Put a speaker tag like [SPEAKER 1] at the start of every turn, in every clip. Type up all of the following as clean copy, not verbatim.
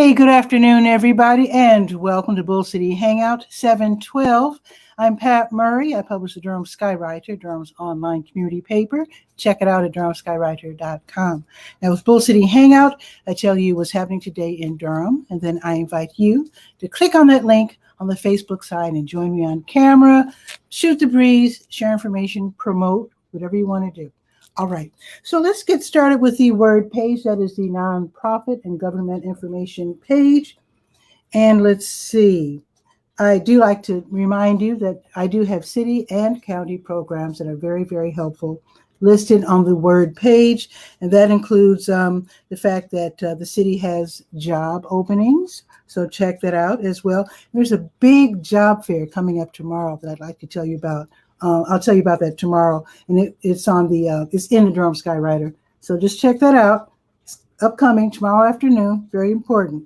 [SPEAKER 1] Hey, good afternoon, everybody, and welcome to Bull City Hangout 712. I'm Pat Murray. I publish the Durham Skywriter, Durham's online community paper. Check it out at durhamskywriter.com. Now, with Bull City Hangout, I tell you what's happening today in Durham, and then I invite you to click on that link on the Facebook side and join me on camera, shoot the breeze, share information, promote, whatever you want to do. All right, so let's get started with the word page. That is the nonprofit and government information page. And let's see. I do like to remind you that I do have city and county programs that are very, very helpful listed on the word page. And that includes the fact that the city has job openings. So check that out as well. There's a big job fair coming up tomorrow that I'd like to tell you about. I'll tell you about that tomorrow, and it's on the it's in the Durham Skywriter. So just check that out. It's upcoming tomorrow afternoon. Very important.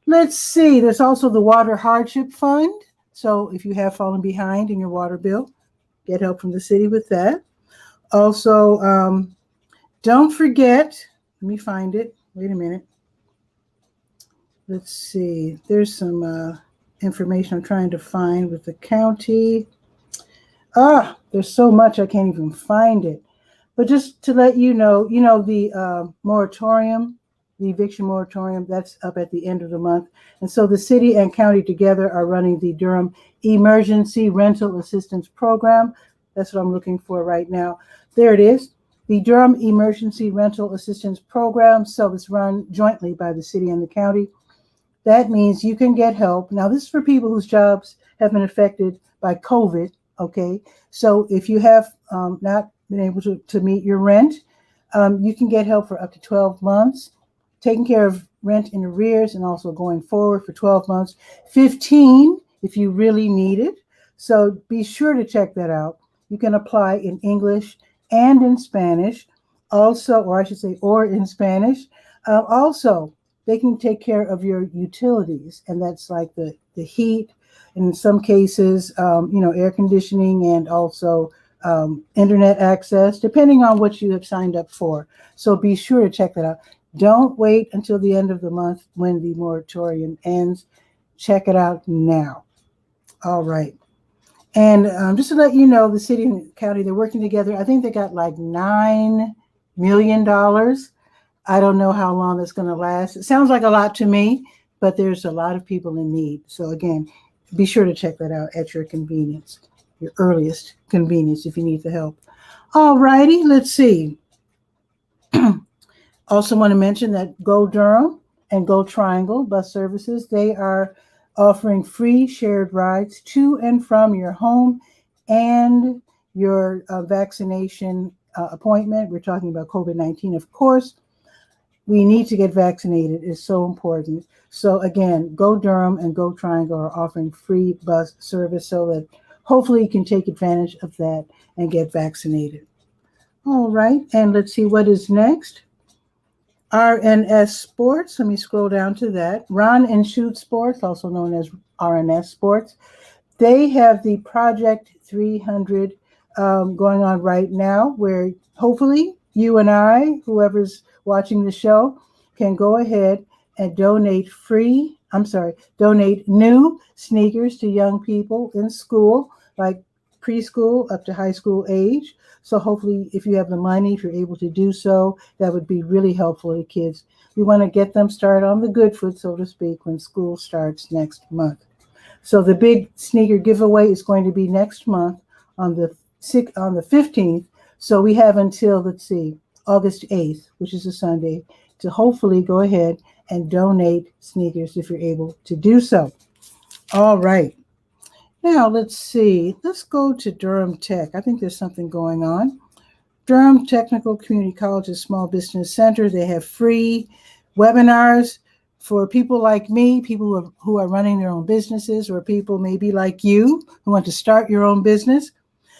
[SPEAKER 1] Let's see. There's also the Water Hardship Fund. So if you have fallen behind in your water bill, get help from the city with that. Also, don't forget. Let me find it. Wait a minute. Let's see. There's some information I'm trying to find with the county. There's so much I can't even find it. But just to let you know, the moratorium, the eviction moratorium, that's up at the end of the month. And so the city and county together are running the Durham Emergency Rental Assistance Program. That's what I'm looking for right now. There it is, the Durham Emergency Rental Assistance Program. So it's run jointly by the city and the county. That means you can get help. Now, this is for people whose jobs have been affected by COVID. Okay, so if you have not been able to meet your rent, you can get help for up to 12 months, taking care of rent in arrears and also going forward for 12 months, 15 if you really need it. So be sure to check that out. You can apply in English and in Spanish also, or I should say, or in Spanish. Also, they can take care of your utilities, and that's like the heat, and in some cases, air conditioning and also internet access, depending on what you have signed up for. So be sure to check that out. Don't wait until the end of the month when the moratorium ends. Check it out now. All right. And just to let you know, the city and county, they're working together. I think they got like $9 million. I don't know how long that's going to last. It sounds like a lot to me, but there's a lot of people in need. So again, be sure to check that out at your convenience, your earliest convenience if you need the help. All righty, let's see. Also want to mention that Go Durham and Go Triangle bus services, they are offering free shared rides to and from your home and your vaccination appointment. We're talking about COVID-19, of course. We need to get vaccinated. It's so important. So again, Go Durham and Go Triangle are offering free bus service so that hopefully you can take advantage of that and get vaccinated. All right, and let's see what is next. RNS Sports, let me scroll down to that. Run and Shoot Sports, also known as RNS Sports. They have the Project 300 going on right now, where hopefully you and I, whoever's watching the show, can go ahead and donate new sneakers to young people in school, like preschool up to high school age. So hopefully if you have the money, if you're able to do so, that would be really helpful to kids. We want to get them started on the good foot, so to speak, when school starts next month. So the big sneaker giveaway is going to be next month on the 15th. So we have until, August 8th, which is a Sunday, to hopefully go ahead and donate sneakers if you're able to do so. All right. Now, let's see. Let's go to Durham Tech. I think there's something going on. Durham Technical Community College's Small Business Center, they have free webinars for people like me, people who are running their own businesses, or people maybe like you who want to start your own business.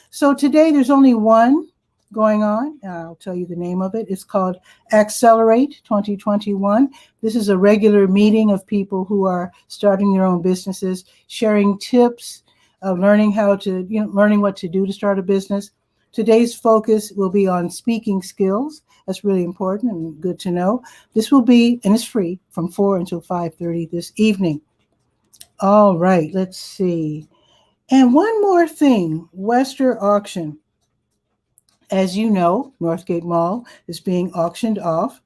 [SPEAKER 1] So today there's only one going on. I'll tell you the name of it. It's called Accelerate 2021. This is a regular meeting of people who are starting their own businesses, sharing tips, learning what to do to start a business, Today's focus will be on speaking skills. That's really important and good to know. This will be, and it's free, from 4 until 5:30 this evening. All right, let's see. And one more thing, Western auction. As you know, Northgate Mall is being auctioned off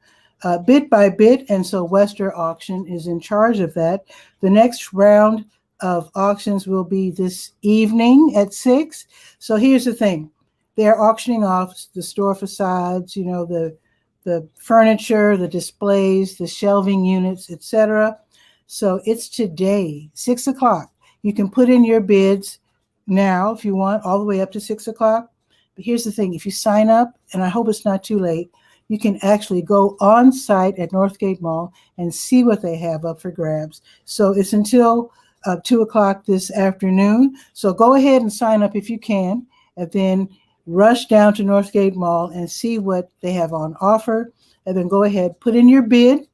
[SPEAKER 1] bit by bit, and so Western Auction is in charge of that. The next round of auctions will be this evening at 6. So here's the thing. They're auctioning off the store facades, you know, the furniture, the displays, the shelving units, etc. So it's today, 6 o'clock. You can put in your bids now if you want, all the way up to 6 o'clock. But here's the thing. If you sign up, and I hope it's not too late, you can actually go on site at Northgate Mall and see what they have up for grabs. So it's until 2 o'clock this afternoon. So go ahead and sign up if you can, and then rush down to Northgate Mall and see what they have on offer. And then go ahead, put in your bid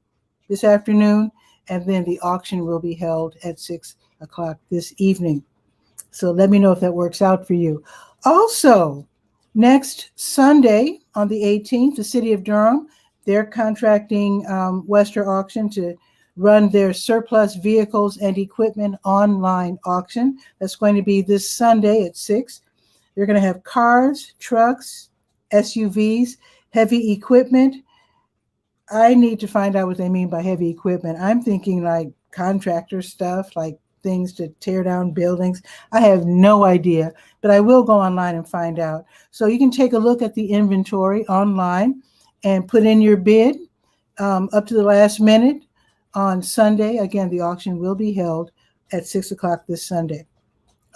[SPEAKER 1] this afternoon, and then the auction will be held at 6 o'clock this evening. So let me know if that works out for you. Also, next Sunday on the 18th, the city of Durham, they're contracting Western Auction to run their surplus vehicles and equipment online auction. That's going to be this Sunday at 6. They're going to have cars, trucks, SUVs, heavy equipment. I need to find out what they mean by heavy equipment. I'm thinking like contractor stuff, like things to tear down buildings. I have no idea, but I will go online and find out. So you can take a look at the inventory online and put in your bid up to the last minute on Sunday. Again, the auction will be held at 6 o'clock this Sunday.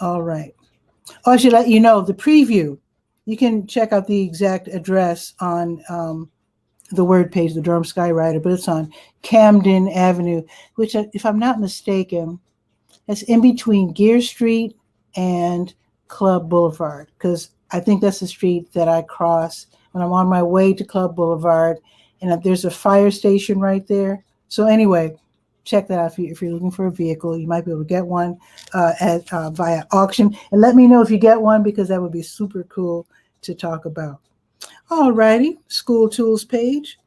[SPEAKER 1] All right. Oh, I should let you know the preview. You can check out the exact address on the word page, the Durham Skywriter, but it's on Camden Avenue, which, if I'm not mistaken, it's in between Gear Street and Club Boulevard, because I think that's the street that I cross when I'm on my way to Club Boulevard, and there's a fire station right there. So anyway, check that out if you're looking for a vehicle. You might be able to get one via auction, and let me know if you get one, because that would be super cool to talk about. All righty, school tools page.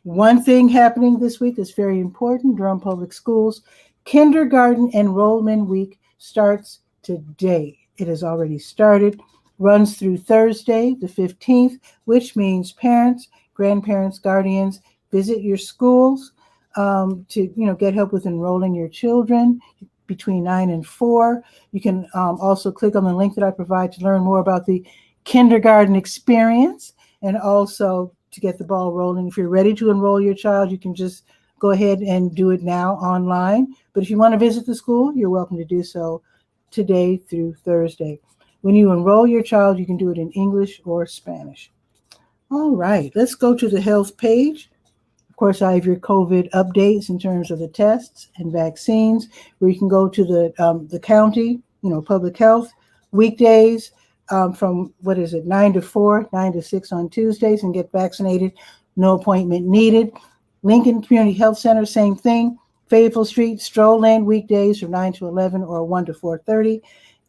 [SPEAKER 1] One thing happening this week that's very important: Durham Public Schools Kindergarten Enrollment Week starts today. It has already started, runs through Thursday, the 15th, which means parents, grandparents, guardians, visit your schools to get help with enrolling your children between 9 and 4. You can also click on the link that I provide to learn more about the kindergarten experience, and also to get the ball rolling. If you're ready to enroll your child, you can just go ahead and do it now online. But if you want to visit the school, you're welcome to do so today through Thursday. When you enroll your child, you can do it in English or Spanish. All right, let's go to the health page. Of course, I have your COVID updates in terms of the tests and vaccines, where you can go to the county, public health, weekdays from, 9 to 4, 9 to 6 on Tuesdays, and get vaccinated. No appointment needed. Lincoln Community Health Center, same thing. Fayetteville Street, stroll in weekdays from 9 to 11 or 1 to 4:30,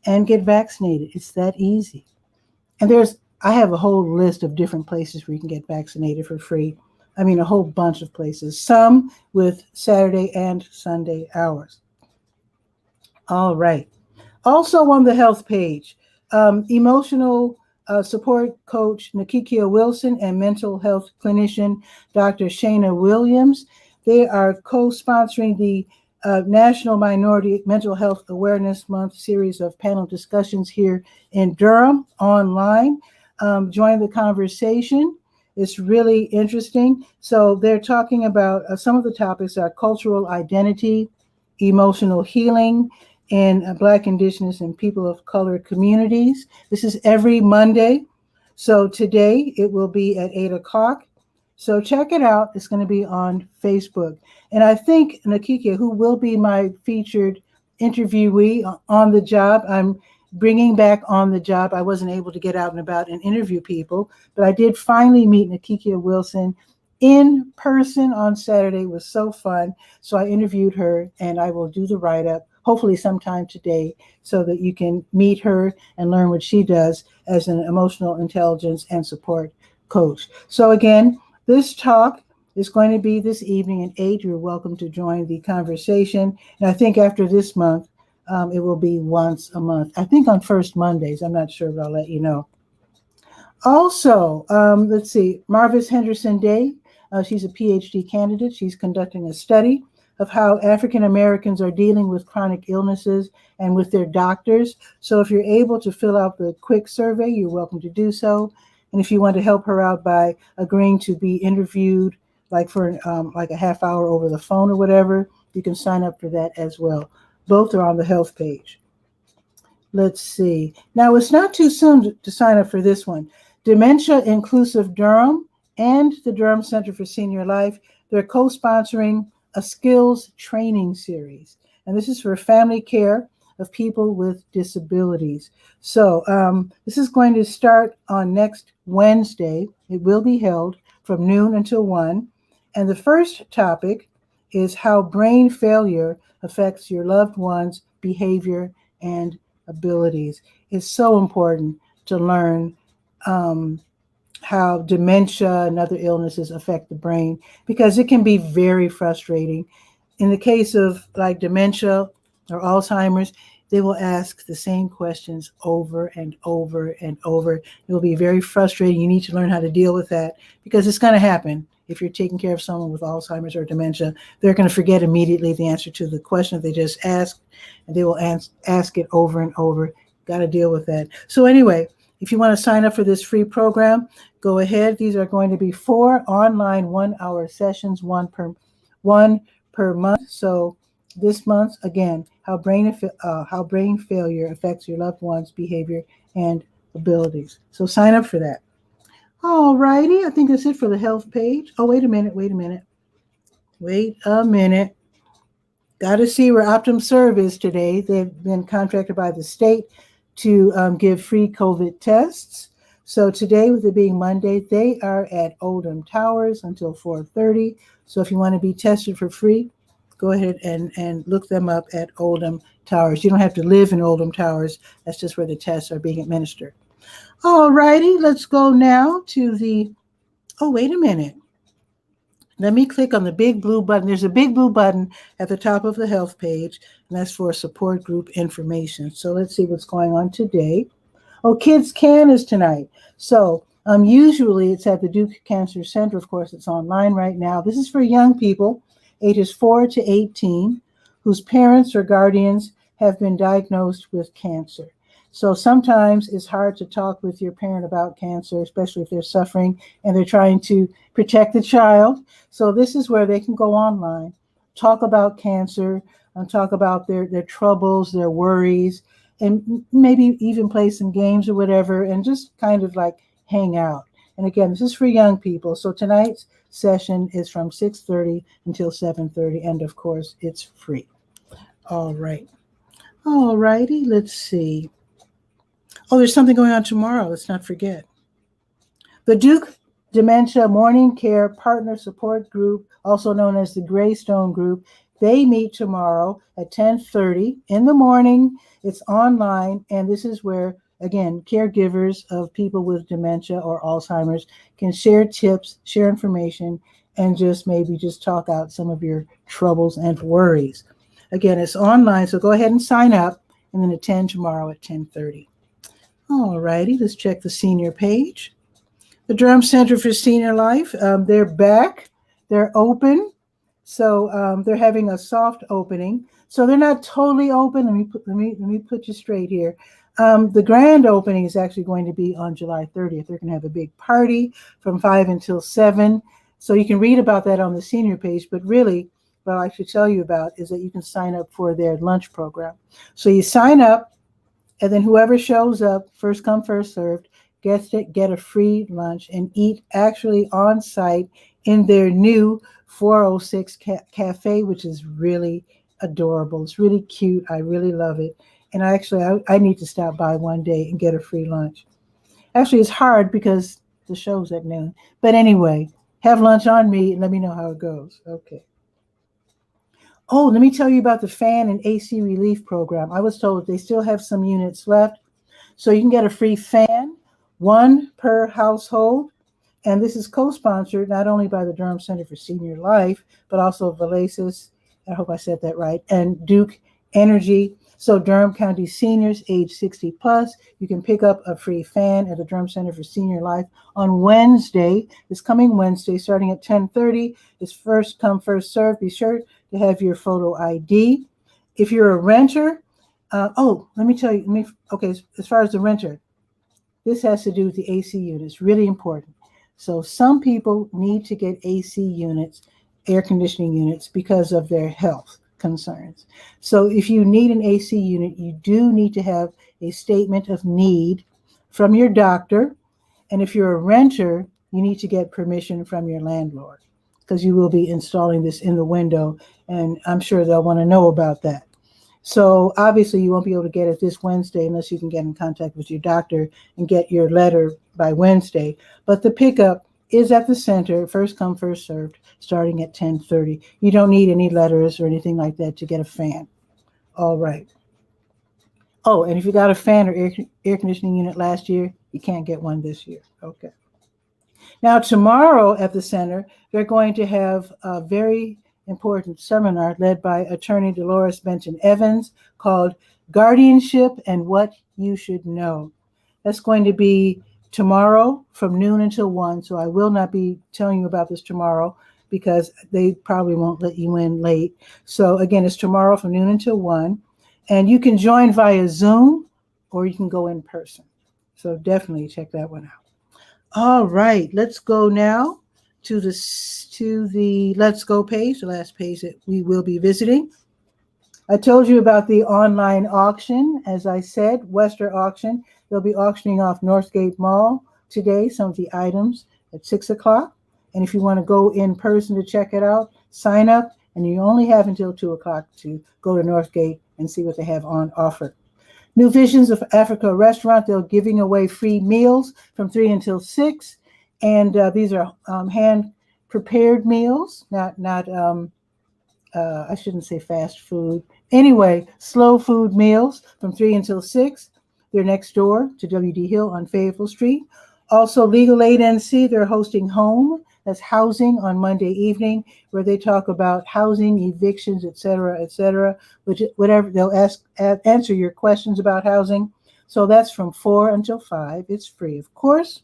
[SPEAKER 1] and get vaccinated. It's that easy. And I have a whole list of different places where you can get vaccinated for free. I mean, a whole bunch of places, some with Saturday and Sunday hours. All right. Also on the health page, emotional support coach Nakikia Wilson and mental health clinician Dr. Shana Williams. They are co-sponsoring the National Minority Mental Health Awareness Month series of panel discussions here in Durham online. Join the conversation. It's really interesting. So they're talking about some of the topics are cultural identity, emotional healing in Black, Indigenous, and people of color communities. This is every Monday. So today it will be at 8 o'clock. So check it out. It's going to be on Facebook. And I think Nakikia, who will be my featured interviewee on the job, I'm bringing back on the job. I wasn't able to get out and about and interview people, but I did finally meet Nakikia Wilson in person on Saturday. It was so fun. So I interviewed her, and I will do the write-up hopefully sometime today, so that you can meet her and learn what she does as an emotional intelligence and support coach. So again, this talk is going to be this evening at 8. You're welcome to join the conversation. And I think after this month, it will be once a month. I think on first Mondays. I'm not sure, but I'll let you know. Also, let's see, Marvis Henderson Day. She's a PhD candidate. She's conducting a study of how African Americans are dealing with chronic illnesses and with their doctors. So if you're able to fill out the quick survey, you're welcome to do so. And if you want to help her out by agreeing to be interviewed, like for like a half hour over the phone or whatever, you can sign up for that as well. Both are on the health page. Let's see. Now, it's not too soon to sign up for this one. Dementia Inclusive Durham and the Durham Center for Senior Life, they're co-sponsoring a skills training series. And this is for family care of people with disabilities. So this is going to start on next Wednesday. It will be held from noon until 1. And the first topic is how brain failure affects your loved one's behavior and abilities. It's so important to learn how dementia and other illnesses affect the brain, because it can be very frustrating. In the case of like dementia or Alzheimer's, they will ask the same questions over and over and over. It will be very frustrating. You need to learn how to deal with that, because it's going to happen. If you're taking care of someone with Alzheimer's or dementia, they're going to forget immediately the answer to the question they just asked, and they will ask it over and over. Got to deal with that. So anyway, if you want to sign up for this free program, go ahead. These are going to be 4 online 1-hour sessions, one per month. So this month, again, how brain failure affects your loved one's behavior and abilities. So sign up for that. All righty. I think that's it for the health page. Oh, wait a minute. Got to see where 𝗕𝗨𝗟𝗟 is today. They've been contracted by the state to give free COVID tests. So today, with it being Monday, they are at Oldham Towers until 4:30. So if you want to be tested for free, go ahead and look them up at Oldham Towers. You don't have to live in Oldham Towers. That's just where the tests are being administered. All righty, let's go now to the, oh, wait a minute. Let me click on the big blue button. There's a big blue button at the top of the health page, and that's for support group information. So let's see what's going on today. Oh, Kids Can is tonight. So usually it's at the Duke Cancer Center. Of course, it's online right now. This is for young people, ages 4 to 18, whose parents or guardians have been diagnosed with cancer. So sometimes it's hard to talk with your parent about cancer, especially if they're suffering and they're trying to protect the child. So this is where they can go online, talk about cancer, and talk about their troubles, their worries, and maybe even play some games or whatever, and just kind of like hang out. And again, this is for young people. So tonight's session is from 6:30 until 7:30, and of course, it's free. All right. All righty, let's see. Oh, there's something going on tomorrow. Let's not forget. The Duke Dementia Morning Care Partner Support Group, also known as the Greystone Group, they meet tomorrow at 10:30 in the morning. It's online, and this is where, again, caregivers of people with dementia or Alzheimer's can share tips, share information, and just talk out some of your troubles and worries. Again, it's online, so go ahead and sign up, and then attend tomorrow at 10:30. All righty, let's check the senior page. The Durham Center for Senior Life, they're back. They're open. So they're having a soft opening. So they're not totally open. Let me put you straight here. The grand opening is actually going to be on July 30th. They're going to have a big party from 5 until 7. So you can read about that on the senior page. But really, what I should tell you about is that you can sign up for their lunch program. So you sign up, and then whoever shows up, first come, first served, gets to get a free lunch and eat actually on site in their new 406 cafe, which is really adorable. It's really cute. I really love it. And I need to stop by one day and get a free lunch. Actually, it's hard because the show's at noon. But anyway, have lunch on me and let me know how it goes. Okay. Oh, let me tell you about the fan and AC relief program. I was told they still have some units left. So you can get a free fan, one per household. And this is co-sponsored not only by the Durham Center for Senior Life, but also 𝗕𝗨𝗟𝗧, I hope I said that right, and Duke Energy. So Durham County seniors age 60 plus, you can pick up a free fan at the Durham Center for Senior Life on Wednesday, this coming Wednesday, starting at 10:30. It's first come, first serve. Be sure to have your photo ID. If you're a renter, let me tell you, okay, as far as the renter, this has to do with the AC units, really important. So some people need to get AC units, air conditioning units, because of their health concerns. So if you need an AC unit, you do need to have a statement of need from your doctor. And if you're a renter, you need to get permission from your landlord, because you will be installing this in the window, and I'm sure they'll want to know about that. So obviously you won't be able to get it this Wednesday unless you can get in contact with your doctor and get your letter by Wednesday. But the pickup is at the center, first come, first served, starting at 10:30. You don't need any letters or anything like that to get a fan. All right. Oh, and if you got a fan or air conditioning unit last year, you can't get one this year. Okay. Now, tomorrow at the center, they're going to have a very important seminar led by attorney Dolores Benton Evans called Guardianship and What You Should Know. That's going to be tomorrow from noon until 1. So I will not be telling you about this tomorrow because they probably won't let you in late. So again, it's tomorrow from noon until 1. And you can join via Zoom or you can go in person. So definitely check that one out. All right, let's go now to the Let's Go page, the last page that we will be visiting. I told you about the online auction. As I said, Western Auction. They'll be auctioning off Northgate Mall today, some of the items at 6 o'clock. And if you want to go in person to check it out, sign up. And you only have until 2 o'clock to go to Northgate and see what they have on offer. New Visions of Africa restaurant, they're giving away free meals from 3 until 6. And these are hand-prepared meals, not I shouldn't say fast food. Anyway, slow food meals from 3 until 6. They're next door to W.D. Hill on Fayetteville Street. Also, Legal Aid NC, they're hosting Home. That's housing on Monday evening, where they talk about housing, evictions, et cetera, which whatever they'll answer your questions about housing. So that's from 4 until 5. It's free, of course.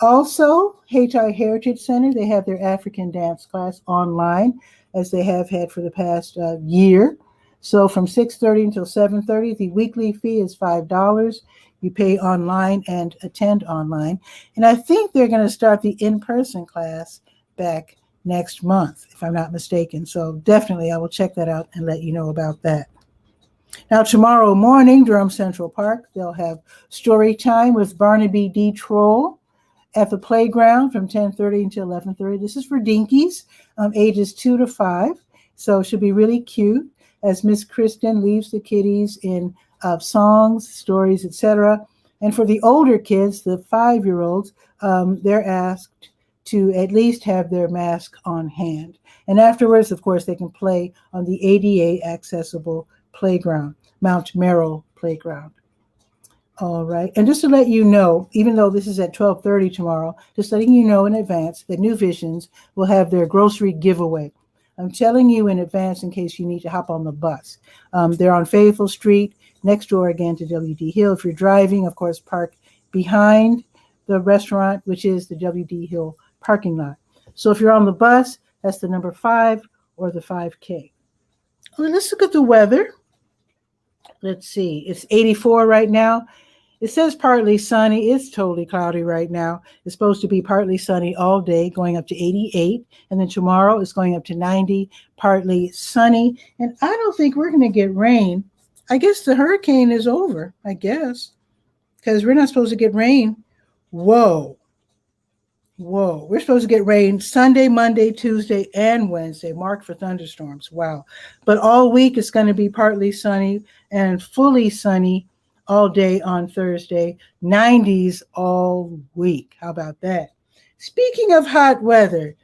[SPEAKER 1] Also, Hayti Heritage Center, they have their African dance class online, as they have had for the past year. So from 6:30 until 7:30, the weekly fee is $5. You pay online and attend online. And I think they're going to start the in-person class back next month, if I'm not mistaken. So definitely I will check that out and let you know about that. Now, tomorrow morning, Durham Central Park, they'll have story time with Barnaby D. Troll at the playground from 10:30 until 11:30. This is for dinkies, ages 2 to 5. So it should be really cute as Miss Kristen leaves the kiddies in songs, stories, etc. And for the older kids, the 5-year-olds, they're asked to at least have their mask on hand. And afterwards, of course, they can play on the ADA accessible playground, Mount Merrill Playground. All right. And just to let you know, even though this is at 12:30 tomorrow, just letting you know in advance that New Visions will have their grocery giveaway. I'm telling you in advance in case you need to hop on the bus. They're on Fayetteville Street, next door again to W.D. Hill. If you're driving, of course, park behind the restaurant, which is the W.D. Hill parking lot. So if you're on the bus, that's the number 5 or the 5K. Well, let's look at the weather. Let's see. It's 84 right now. It says partly sunny. It's totally cloudy right now. It's supposed to be partly sunny all day, going up to 88. And then tomorrow it's going up to 90, partly sunny. And I don't think we're going to get rain. I guess the hurricane is over, I guess, because we're not supposed to get rain. Whoa. We're supposed to get rain Sunday, Monday, Tuesday, and Wednesday. Mark for thunderstorms. Wow. But all week it's going to be partly sunny and fully sunny all day on Thursday, 90s all week. How about that? Speaking of hot weather,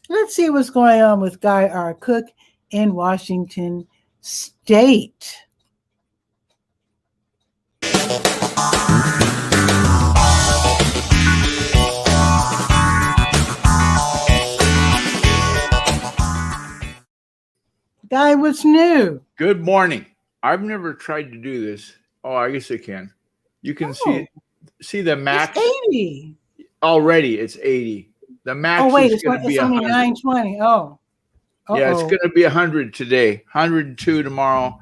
[SPEAKER 1] let's see what's going on with Guy R. Cook in Washington State. Guy, what's new?
[SPEAKER 2] Good morning. I've never tried to do this. Oh, I guess I can. You can see the max.
[SPEAKER 1] It's 80.
[SPEAKER 2] Already it's 80. The max is going to be
[SPEAKER 1] it's only
[SPEAKER 2] 100.
[SPEAKER 1] 920. Oh.
[SPEAKER 2] Yeah, it's going to be 100 today, 102 tomorrow.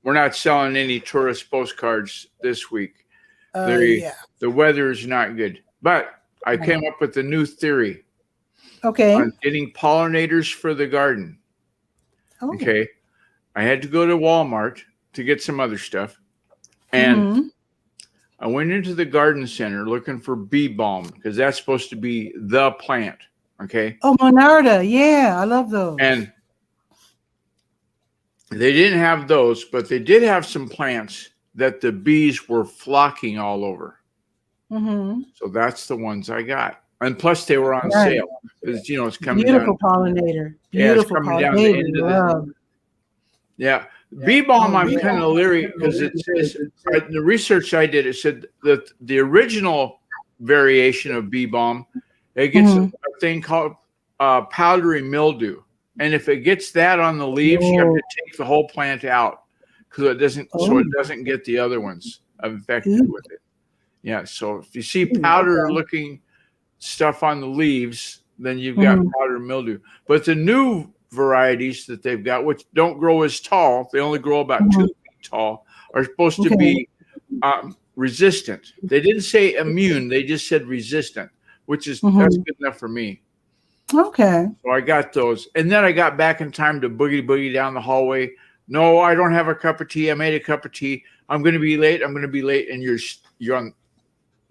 [SPEAKER 2] We're not selling any tourist postcards this week. The weather is not good. But I came up with a new theory.
[SPEAKER 1] Okay.
[SPEAKER 2] On getting pollinators for the garden. Oh. Okay. I had to go to Walmart to get some other stuff. And I went into the garden center looking for bee balm because that's supposed to be the plant. Okay.
[SPEAKER 1] Oh, Monarda. Yeah, I love those.
[SPEAKER 2] And they didn't have those, but they did have some plants that the bees were flocking all over. So that's the ones I got. And plus they were on sale. Because, it's coming
[SPEAKER 1] beautiful
[SPEAKER 2] down.
[SPEAKER 1] Pollinator. Beautiful pollinator.
[SPEAKER 2] Yeah. Bee balm, I'm kind of leery because it says, the research I did, it said that the original variation of bee balm, it gets a thing called powdery mildew. And if it gets that on the leaves, you have to take the whole plant out because it doesn't, so it doesn't get the other ones infected with it. Yeah. So if you see powder looking stuff on the leaves, then you've got powder mildew. But the new varieties that they've got, which don't grow as tall, they only grow about 2 feet tall, are supposed to be resistant. They didn't say immune, they just said resistant, which is that's good enough for me.
[SPEAKER 1] Okay. So
[SPEAKER 2] I got those. And then I got back in time to boogie down the hallway. No, I don't have a cup of tea. I made a cup of tea. I'm going to be late. And you're on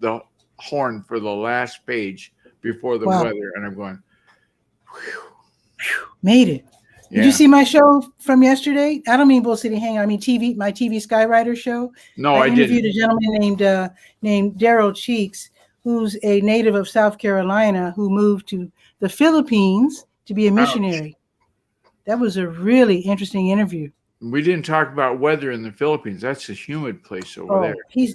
[SPEAKER 2] the horn for the last page before the weather, and I'm going, whew.
[SPEAKER 1] Made it. Did you see my show from yesterday? I don't mean Bull City Hangout. I mean my TV Skywriter show.
[SPEAKER 2] No, I
[SPEAKER 1] interviewed a gentleman named Daryl Cheeks, who's a native of South Carolina who moved to the Philippines to be a missionary. That was a really interesting interview.
[SPEAKER 2] We didn't talk about weather in the Philippines. That's a humid place over there.
[SPEAKER 1] He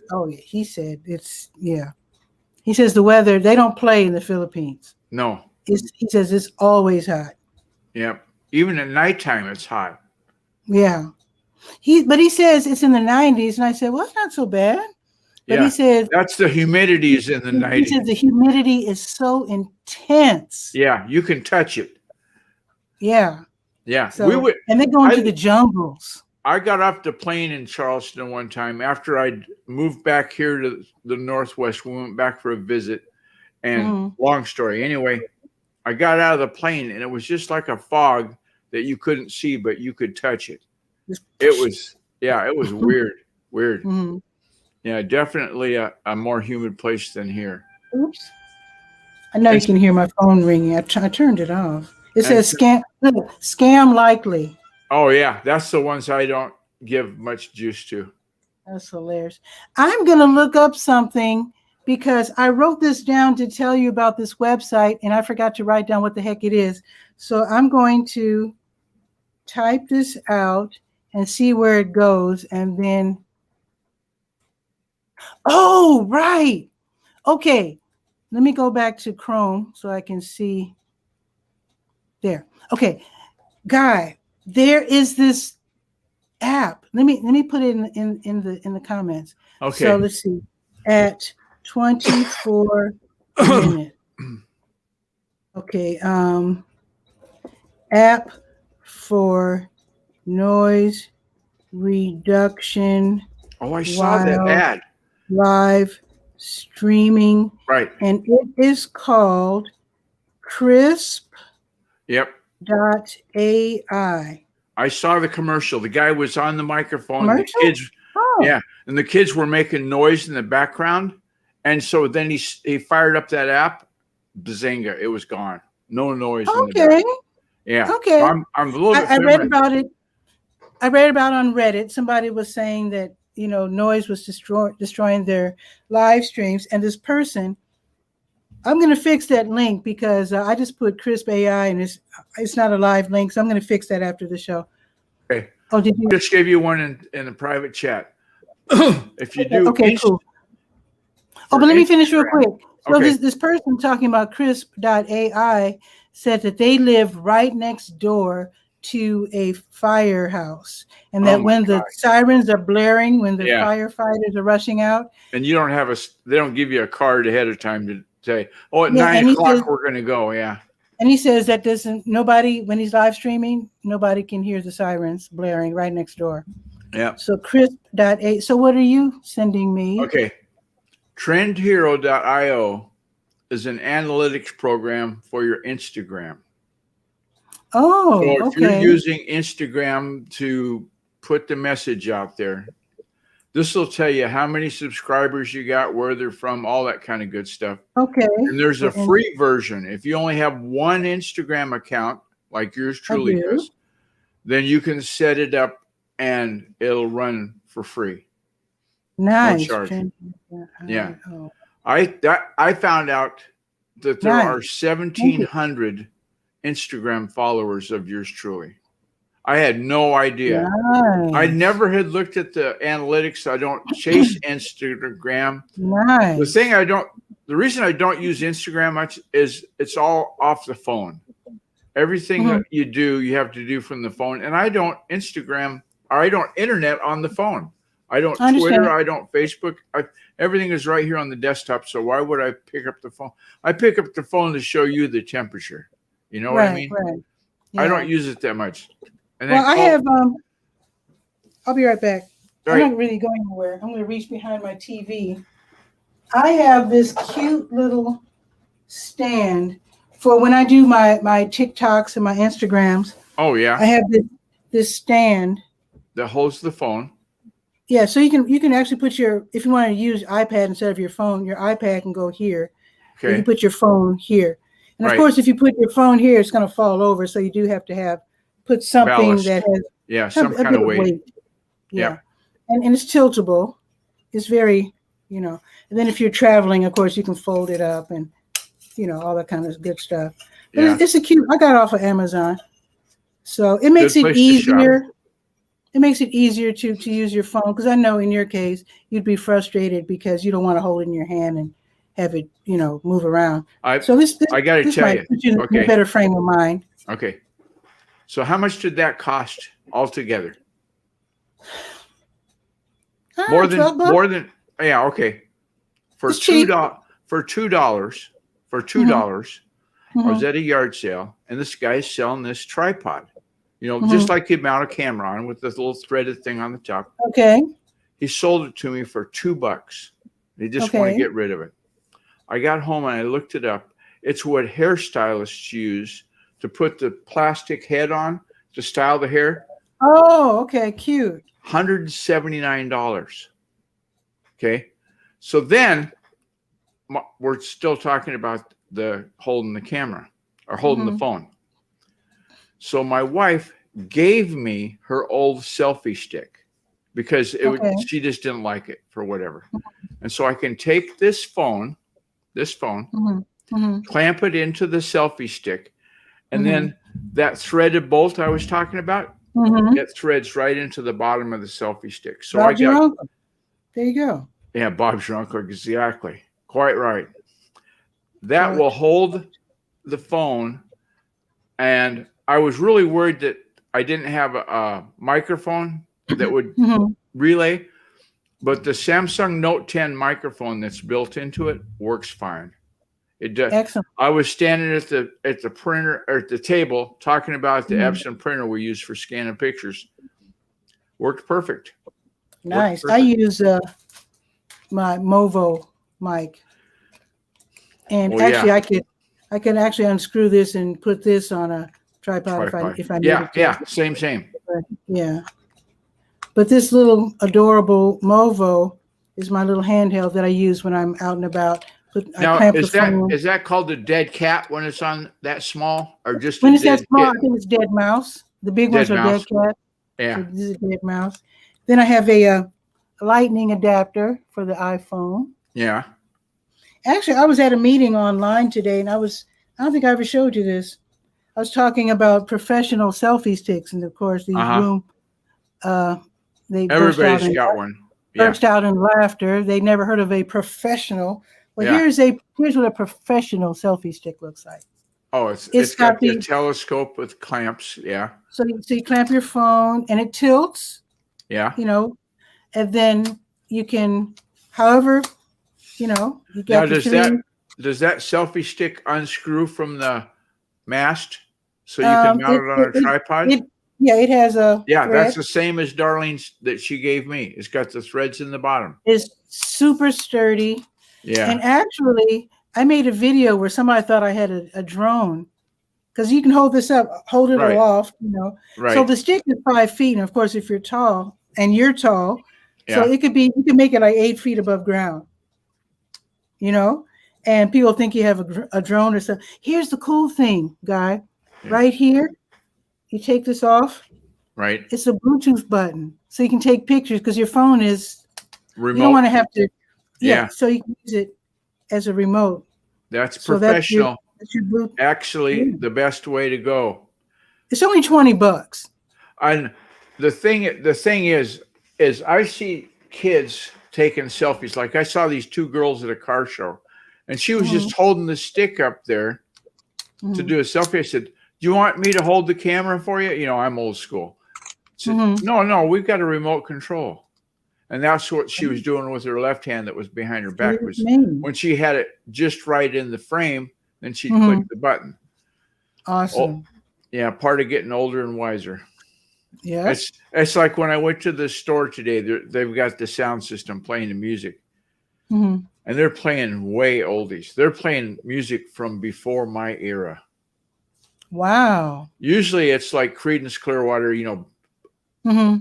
[SPEAKER 1] said he says the weather, they don't play in the Philippines.
[SPEAKER 2] No.
[SPEAKER 1] He says it's always hot.
[SPEAKER 2] Yeah. Even at nighttime, it's hot.
[SPEAKER 1] Yeah. But he says it's in the 90s. And I said, well, it's not so bad. But he said
[SPEAKER 2] that's the humidity is in the 90s.
[SPEAKER 1] He said the humidity is so intense.
[SPEAKER 2] Yeah, you can touch it.
[SPEAKER 1] Yeah.
[SPEAKER 2] Yeah.
[SPEAKER 1] So, and they go into the jungles.
[SPEAKER 2] I got off the plane in Charleston one time after I'd moved back here to the Northwest. We went back for a visit. And long story. Anyway, I got out of the plane and it was just like a fog that you couldn't see, but you could touch it. It was weird. Weird. Yeah, definitely a more humid place than here.
[SPEAKER 1] Oops. I know you can hear my phone ringing. I turned it off. It says scam likely.
[SPEAKER 2] Oh, yeah. That's the ones I don't give much juice to.
[SPEAKER 1] That's hilarious. I'm going to look up something because I wrote this down to tell you about this website, and I forgot to write down what the heck it is. So I'm going to type this out and see where it goes, and then... Oh, right. Okay. Let me go back to Chrome so I can see. There. Okay. Guy, there is this app. Let me put it in the comments.
[SPEAKER 2] Okay.
[SPEAKER 1] So let's see. At 24 minutes. Okay. App for noise reduction.
[SPEAKER 2] Oh, I saw that ad.
[SPEAKER 1] Live streaming.
[SPEAKER 2] Right.
[SPEAKER 1] And it is called Crisp.
[SPEAKER 2] Yep.
[SPEAKER 1] .ai.
[SPEAKER 2] I saw the commercial. The guy was on the microphone. The kids, and the kids were making noise in the background. And so then he fired up that app. Bazinga! It was gone. No noise. In the background. Yeah.
[SPEAKER 1] Okay.
[SPEAKER 2] So I'm a little bit.
[SPEAKER 1] I read about it. I read about on Reddit. Somebody was saying that noise was destroying their live streams, and this person I'm going to fix that link because I just put Crisp AI and it's not a live link. So I'm going to fix that after the show.
[SPEAKER 2] Okay.
[SPEAKER 1] Oh, did you?
[SPEAKER 2] Just gave you one in the private chat. If you do.
[SPEAKER 1] Okay, cool. Oh, but let me finish real quick. So
[SPEAKER 2] Okay.
[SPEAKER 1] this person talking about Crisp.ai said that they live right next door to a firehouse, and that when the sirens are blaring, when the firefighters are rushing out,
[SPEAKER 2] and you don't have they don't give you a card ahead of time to say, oh, at 9 o'clock we're going to go. Yeah.
[SPEAKER 1] And he says that nobody, when he's live streaming, nobody can hear the sirens blaring right next door.
[SPEAKER 2] Yeah.
[SPEAKER 1] So Crisp.ai. So what are you sending me?
[SPEAKER 2] Okay. TrendHero.io is an analytics program for your Instagram.
[SPEAKER 1] Oh,
[SPEAKER 2] so if you're using Instagram to put the message out there, this will tell you how many subscribers you got, where they're from, all that kind of good stuff.
[SPEAKER 1] Okay.
[SPEAKER 2] And there's a free version. If you only have one Instagram account, like yours truly does, then you can set it up and it'll run for free.
[SPEAKER 1] Nice.
[SPEAKER 2] No charge. Yeah. I found out that there are 1,700 Instagram followers of yours truly. I had no idea.
[SPEAKER 1] Nice.
[SPEAKER 2] I never had looked at the analytics. I don't chase Instagram.
[SPEAKER 1] Nice.
[SPEAKER 2] The reason I don't use Instagram much is it's all off the phone. Everything that you do, you have to do from the phone. And I don't Instagram, or I don't internet on the phone. I don't Twitter, I don't Facebook. Everything is right here on the desktop. So why would I pick up the phone? I pick up the phone to show you the temperature. You know what I mean?
[SPEAKER 1] Right. Yeah.
[SPEAKER 2] I don't use it that much. And
[SPEAKER 1] well, I have, I'll be right back. I'm not really going anywhere. I'm going to reach behind my TV. I have this cute little stand for when I do my TikToks and my Instagrams.
[SPEAKER 2] Oh, yeah.
[SPEAKER 1] I have this stand
[SPEAKER 2] that holds the phone.
[SPEAKER 1] Yeah, so you can actually put if you want to use iPad instead of your phone, your iPad can go here. Okay. You can put your phone here. And of course, if you put your phone here, it's going to fall over. So you do have to put something
[SPEAKER 2] ballast.
[SPEAKER 1] That has
[SPEAKER 2] some kind of weight.
[SPEAKER 1] Yeah. And it's tiltable. It's very, and then if you're traveling, of course, you can fold it up and, all that kind of good stuff. But it's a cute, I got it off of Amazon. So it makes it easier. It makes it easier to use your phone, because I know in your case, you'd be frustrated because you don't want to hold it in your hand and have it, move around. So this I got to tell you, put you in a better frame of mind.
[SPEAKER 2] Okay. So how much did that cost altogether? More than yeah. Okay. For $2, I was at a yard sale, and this guy's selling this tripod. Just like the amount of camera on with this little threaded thing on the top.
[SPEAKER 1] Okay.
[SPEAKER 2] He sold it to me for $2. They just want to get rid of it. I got home and I looked it up. It's what hairstylists use to put the plastic head on to style the hair.
[SPEAKER 1] Oh, okay. Cute.
[SPEAKER 2] $179. Okay. So then we're still talking about holding the camera or holding the phone. So my wife gave me her old selfie stick because she just didn't like it for whatever. And so I can take this phone, clamp it into the selfie stick, and then that threaded bolt I was talking about, it threads right into the bottom of the selfie stick. So
[SPEAKER 1] there you go.
[SPEAKER 2] Yeah, Bob's your uncle, exactly. Quite right. That will hold the phone, and I was really worried that I didn't have a microphone that would relay, but the Samsung Note 10 microphone that's built into it works fine. It does.
[SPEAKER 1] Excellent.
[SPEAKER 2] I was standing at the printer or at the table talking about the Epson printer we use for scanning pictures. Worked perfect.
[SPEAKER 1] Nice. I use my Movo mic, and I can actually unscrew this and put this on a tripod if I need it.
[SPEAKER 2] Yeah, same.
[SPEAKER 1] But this little adorable Movo is my little handheld that I use when I'm out and about.
[SPEAKER 2] Now, is that called the dead cat when it's on that small, or just
[SPEAKER 1] when it's that small? I think it's dead mouse. The big ones are dead cat.
[SPEAKER 2] Yeah,
[SPEAKER 1] so this is a dead mouse. Then I have a lightning adapter for the iPhone.
[SPEAKER 2] Yeah.
[SPEAKER 1] Actually, I was at a meeting online today, and I don't think I ever showed you this. I was talking about professional selfie sticks, and of course, these room, they
[SPEAKER 2] everybody's got one.
[SPEAKER 1] Burst out in laughter. They never heard of a professional. Well, here's what a professional selfie stick looks like.
[SPEAKER 2] Oh, it's got the telescope with clamps. Yeah.
[SPEAKER 1] So you clamp your phone, and it tilts.
[SPEAKER 2] Yeah.
[SPEAKER 1] You know, and then you can, however, you know, you
[SPEAKER 2] now does that selfie stick unscrew from the mast so you can mount it on a tripod?
[SPEAKER 1] It has a
[SPEAKER 2] thread. That's the same as Darlene's that she gave me. It's got the threads in the bottom.
[SPEAKER 1] It's super sturdy.
[SPEAKER 2] Yeah.
[SPEAKER 1] And actually, I made a video where somebody thought I had a drone, because you can hold this up, hold it aloft, you know.
[SPEAKER 2] Right.
[SPEAKER 1] So the stick is 5 feet, and of course, if you're tall, and you're tall, so it could be, you can make it like 8 feet above ground, you know, and people think you have a drone or something. Here's the cool thing, Guy, right here, you take this off,
[SPEAKER 2] right?
[SPEAKER 1] It's a Bluetooth button, so you can take pictures, because your phone is
[SPEAKER 2] remote.
[SPEAKER 1] You don't want to have to, so you can use it as a remote.
[SPEAKER 2] That's professional. That's your Bluetooth. Actually, the best way to go.
[SPEAKER 1] It's only $20.
[SPEAKER 2] And the thing is I see kids taking selfies. Like I saw these 2 girls at a car show, and she was just holding the stick up there to do a selfie. I said, "Do you want me to hold the camera for you?" You know, I'm old school. Said, No, we've got a remote control. And that's what she was doing with her left hand that was behind her back. Was when she had it just right in the frame, then she'd click the button.
[SPEAKER 1] Awesome.
[SPEAKER 2] Yeah, part of getting older and wiser.
[SPEAKER 1] Yeah.
[SPEAKER 2] It's like when I went to the store today, they've got the sound system playing the music. And they're playing way oldies. They're playing music from before my era.
[SPEAKER 1] Wow.
[SPEAKER 2] Usually it's like Creedence Clearwater, you know,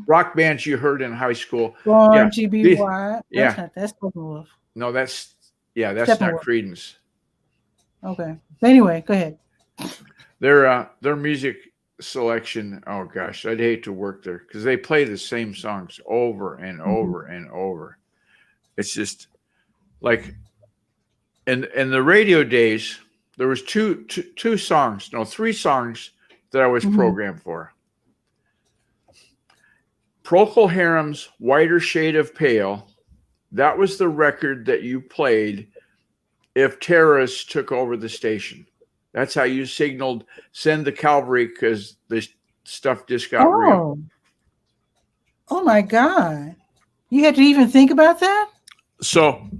[SPEAKER 2] rock bands you heard in high school.
[SPEAKER 1] GBY. That's Steppenwolf.
[SPEAKER 2] No, that's not Creedence.
[SPEAKER 1] Okay. Anyway, go ahead.
[SPEAKER 2] Their music selection, oh gosh, I'd hate to work there, because they play the same songs over and over and over. It's just like in the radio days, there was three songs that I was programmed for. Procol Harum's Whiter Shade of Pale, that was the record that you played if terrorists took over the station. That's how you signaled send the cavalry, because the stuff just got real.
[SPEAKER 1] Oh my God. You had to even think about that?
[SPEAKER 2] So,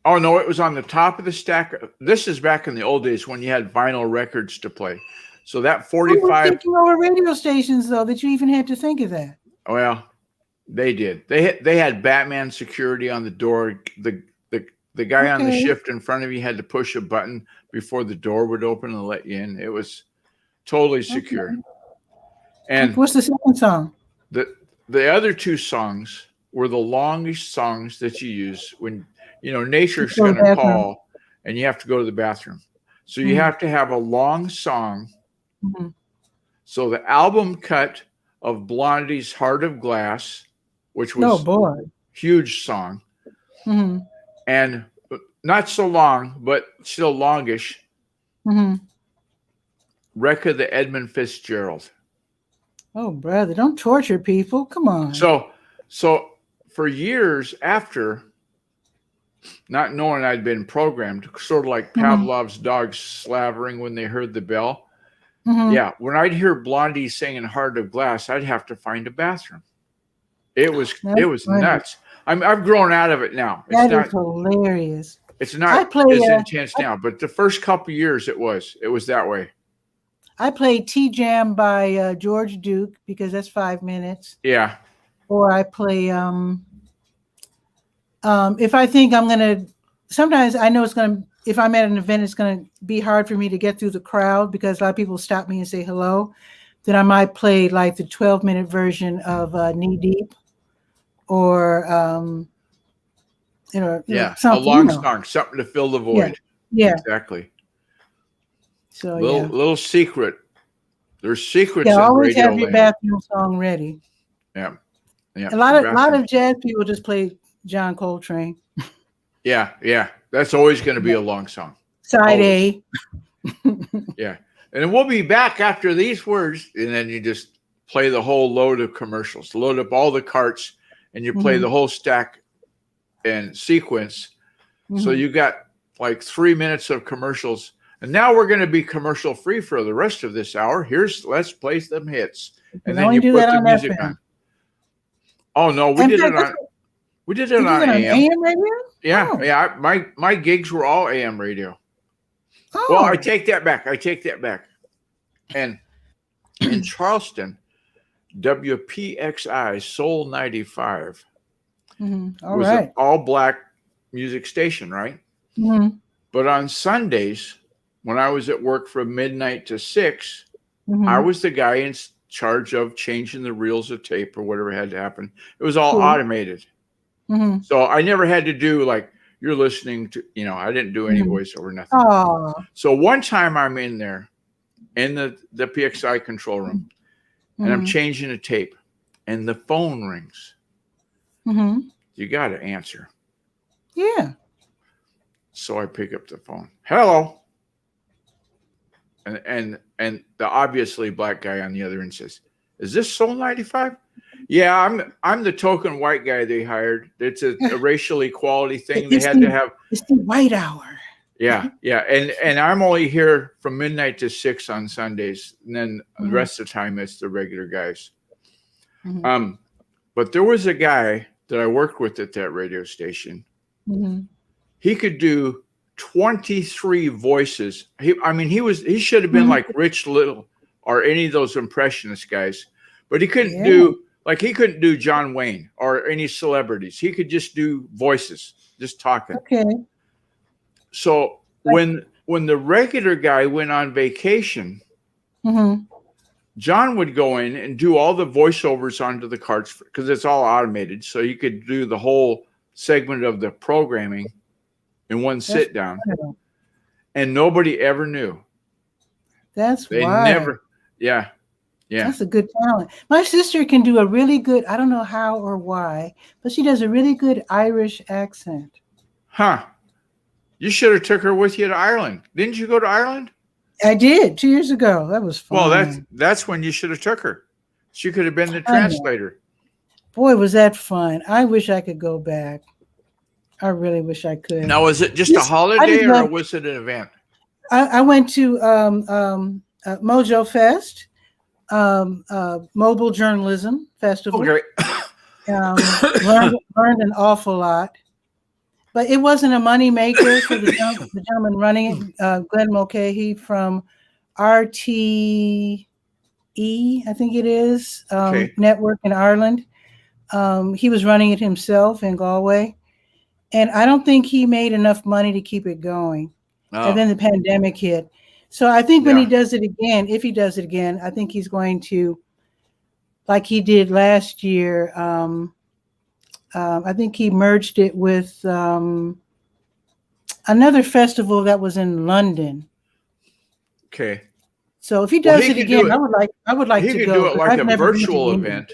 [SPEAKER 2] oh no, it was on the top of the stack. This is back in the old days when you had vinyl records to play. So that 45.
[SPEAKER 1] Who was taking over radio stations, though, that you even had to think of that?
[SPEAKER 2] Well, they did. They had Batman security on the door. The guy on the shift in front of you had to push a button before the door would open and let you in. It was totally secure. And
[SPEAKER 1] what's the second song?
[SPEAKER 2] The other 2 songs were the longest songs that you use when, you know, nature's going to call and you have to go to the bathroom. So you have to have a long song. So the album cut of Blondie's Heart of Glass, which was a huge song, and not so long, but still longish, Wreck of the Edmund Fitzgerald.
[SPEAKER 1] Oh, brother, don't torture people. Come on.
[SPEAKER 2] So for years after, not knowing I'd been programmed, sort of like Pavlov's dogs slavering when they heard the bell. Yeah, when I'd hear Blondie singing Heart of Glass, I'd have to find a bathroom. It was nuts. I've grown out of it now.
[SPEAKER 1] That is hilarious.
[SPEAKER 2] It's not as intense now, but the first couple of years it was that way.
[SPEAKER 1] I play T-Jam by George Duke, because that's 5 minutes.
[SPEAKER 2] Yeah.
[SPEAKER 1] Or I play if I think I'm gonna. Sometimes I know if I'm at an event, it's gonna be hard for me to get through the crowd, because a lot of people stop me and say hello. Then I might play like the 12-minute version of Knee Deep, or a
[SPEAKER 2] long song, something to fill the void.
[SPEAKER 1] Yeah,
[SPEAKER 2] exactly.
[SPEAKER 1] So
[SPEAKER 2] little secret. There's secrets.
[SPEAKER 1] Yeah, always have your bathroom song ready.
[SPEAKER 2] Yeah.
[SPEAKER 1] A lot of jazz people just play John Coltrane.
[SPEAKER 2] Yeah. That's always going to be a long song.
[SPEAKER 1] Side A.
[SPEAKER 2] Yeah. And we'll be back after these words. And then you just play the whole load of commercials, load up all the carts, and you play the whole stack and sequence. So you got like 3 minutes of commercials. And now we're going to be commercial free for the rest of this hour. Let's play some hits. And then you put the music on. Oh no, we did it on AM
[SPEAKER 1] radio?
[SPEAKER 2] Yeah, yeah. My gigs were all AM radio. Oh. Well, I take that back. And in Charleston, WPXI Soul 95 was an all-black music station, right? But on Sundays, when I was at work from midnight to 6, I was the guy in charge of changing the reels of tape or whatever had to happen. It was all automated. So I never had to do like you're listening to, I didn't do any voiceover, nothing. So one time I'm in there in the PXI control room and I'm changing a tape and the phone rings. You got to answer.
[SPEAKER 1] Yeah.
[SPEAKER 2] So I pick up the phone. Hello. And the obviously black guy on the other end says, "Is this Soul 95? Yeah, I'm the token white guy they hired. It's a racial equality thing. They had to have.
[SPEAKER 1] It's the white hour.
[SPEAKER 2] Yeah, yeah, and I'm only here from midnight to 6 on Sundays, and then the rest of the time it's the regular guys. But there was a guy that I worked with at that radio station. He could do 23 voices. He should have been like Rich Little or any of those impressionist guys, but he couldn't do. Like he couldn't do John Wayne or any celebrities. He could just do voices, just talking.
[SPEAKER 1] Okay.
[SPEAKER 2] So when the regular guy went on vacation, John would go in and do all the voiceovers onto the cards because it's all automated. So you could do the whole segment of the programming in one sit down. And nobody ever knew.
[SPEAKER 1] They never.
[SPEAKER 2] Yeah. Yeah.
[SPEAKER 1] That's a good talent. My sister can do a really good, I don't know how or why, but she does a really good Irish accent.
[SPEAKER 2] Huh. You should have took her with you to Ireland. Didn't you go to Ireland?
[SPEAKER 1] I did 2 years ago. That was fun.
[SPEAKER 2] Well, that's when you should have took her. She could have been the translator.
[SPEAKER 1] Boy, was that fun. I wish I could go back. I really wish I could.
[SPEAKER 2] Now, was it just a holiday or was it an event?
[SPEAKER 1] I went to Mojo Fest. Mobile Journalism Festival.
[SPEAKER 2] Okay.
[SPEAKER 1] Learned an awful lot, but it wasn't a money maker for the gentleman running it, Glenn Mulcahy from RTE, I think it is, network in Ireland. He was running it himself in Galway, and I don't think he made enough money to keep it going. And then the pandemic hit. So I think when he does it again, if he does it again, I think he's going to, like he did last year. I think he merged it with another festival that was in London.
[SPEAKER 2] Okay.
[SPEAKER 1] So if he does it again, I would like to go.
[SPEAKER 2] He could do it like a virtual event.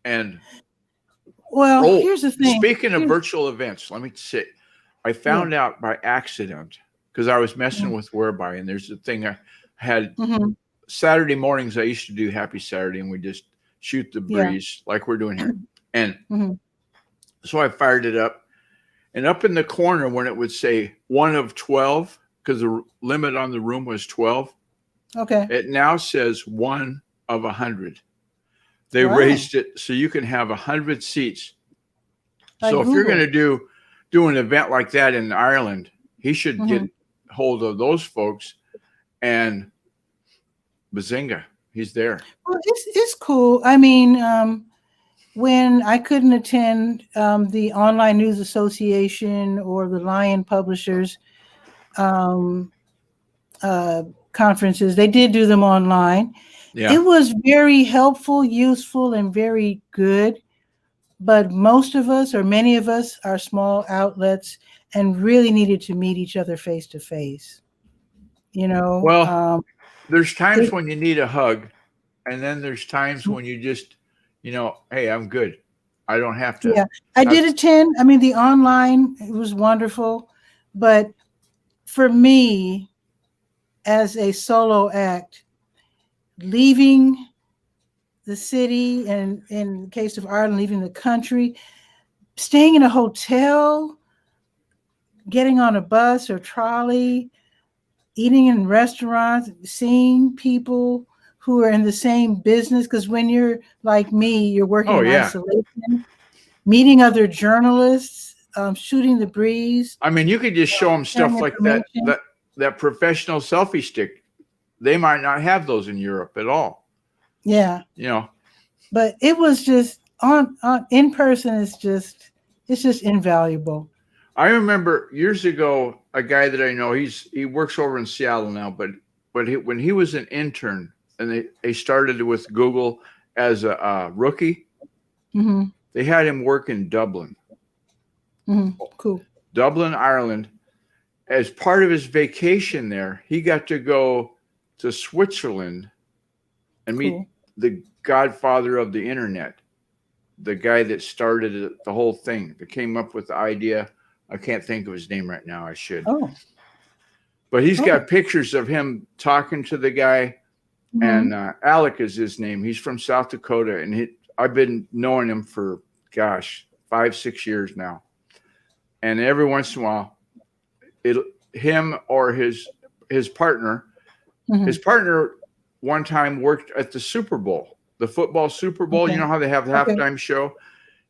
[SPEAKER 2] And
[SPEAKER 1] here's the thing.
[SPEAKER 2] Speaking of virtual events, let me say, I found out by accident. Because I was messing with Whereby, and there's a thing I had Saturday mornings. I used to do Happy Saturday, and we just shoot the breeze like we're doing here. And so I fired it up, and up in the corner when it would say 1 of 12, because the limit on the room was 12.
[SPEAKER 1] Okay.
[SPEAKER 2] It now says 1 of 100. They raised it so you can have 100 seats. So if you're going to do an event like that in Ireland, he should get hold of those folks, and bazinga, he's there.
[SPEAKER 1] Well, it's cool. I mean, when I couldn't attend the Online News Association or the Lion Publishers conferences, they did do them online. Yeah. It was very helpful, useful, and very good. But most of us, or many of us, are small outlets and really needed to meet each other face to face.
[SPEAKER 2] Well, there's times when you need a hug, and then there's times when you just, hey, I'm good. I don't have to.
[SPEAKER 1] Yeah, I did attend. I mean, the online, it was wonderful. But for me, as a solo act, leaving the city, and in the case of Ireland, leaving the country, staying in a hotel, getting on a bus or trolley, eating in restaurants, seeing people who are in the same business. Because when you're like me, you're working in isolation, meeting other journalists, shooting the breeze.
[SPEAKER 2] I mean, you could just show them stuff like that professional selfie stick. They might not have those in Europe at all.
[SPEAKER 1] Yeah. But it was just on in person. It's just invaluable.
[SPEAKER 2] I remember years ago, a guy that I know, he works over in Seattle now, but when he was an intern and they started with Google as a rookie,
[SPEAKER 1] mm-hmm.
[SPEAKER 2] They had him work in Dublin.
[SPEAKER 1] Mm-hmm. Cool.
[SPEAKER 2] Dublin, Ireland. As part of his vacation there, he got to go to Switzerland and meet the godfather of the internet, the guy that started the whole thing, that came up with the idea. I can't think of his name right now. I should.
[SPEAKER 1] Oh.
[SPEAKER 2] But he's got pictures of him talking to the guy, and Alec is his name. He's from South Dakota, and I've been knowing him for, 5-6 years now. And every once in a while, him or his partner, his partner one time worked at the Super Bowl, the football Super Bowl. You know how they have the halftime show?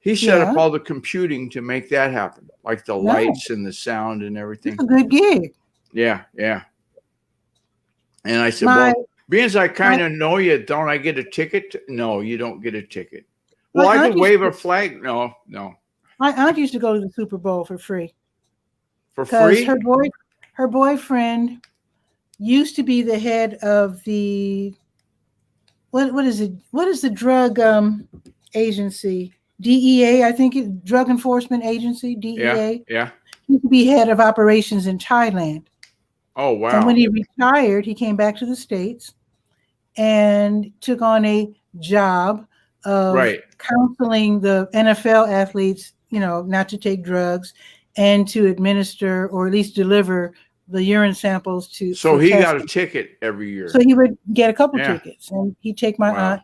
[SPEAKER 2] He set up all the computing to make that happen, like the lights and the sound and everything.
[SPEAKER 1] It's a good gig.
[SPEAKER 2] Yeah. And I said, well, being as I kind of know you, don't I get a ticket? No, you don't get a ticket. Well, I could wave a flag. No.
[SPEAKER 1] My aunt used to go to the Super Bowl for free.
[SPEAKER 2] For free?
[SPEAKER 1] Her boyfriend used to be the head of the what is it? What is the drug agency? DEA, I think Drug Enforcement Agency, DEA.
[SPEAKER 2] Yeah.
[SPEAKER 1] He used to be head of operations in Thailand.
[SPEAKER 2] Oh, wow.
[SPEAKER 1] And when he retired, he came back to the States and took on a job of counseling the NFL athletes, not to take drugs and to administer or at least deliver the urine samples to.
[SPEAKER 2] So he got a ticket every year.
[SPEAKER 1] So he would get a couple tickets, and he'd take my aunt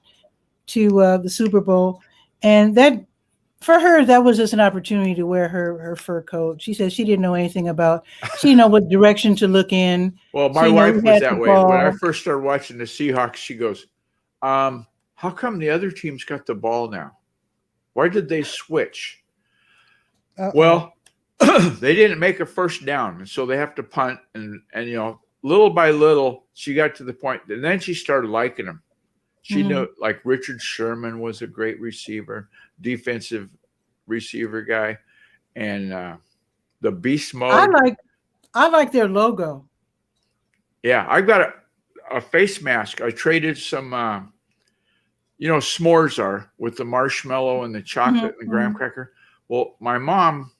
[SPEAKER 1] to the Super Bowl. And that, for her, that was just an opportunity to wear her fur coat. She said she didn't know anything about, she didn't know what direction to look in.
[SPEAKER 2] Well, my wife was that way. When I first started watching the Seahawks, she goes, how come the other team's got the ball now? Why did they switch? Well, they didn't make a first down, and so they have to punt. And little by little, she got to the point, and then she started liking them. She knew, like, Richard Sherman was a great receiver, defensive receiver guy, and the beast mode.
[SPEAKER 1] I like their logo.
[SPEAKER 2] Yeah, I got a face mask. I traded some, s'mores are with the marshmallow and the chocolate and the graham cracker. Well, my mom,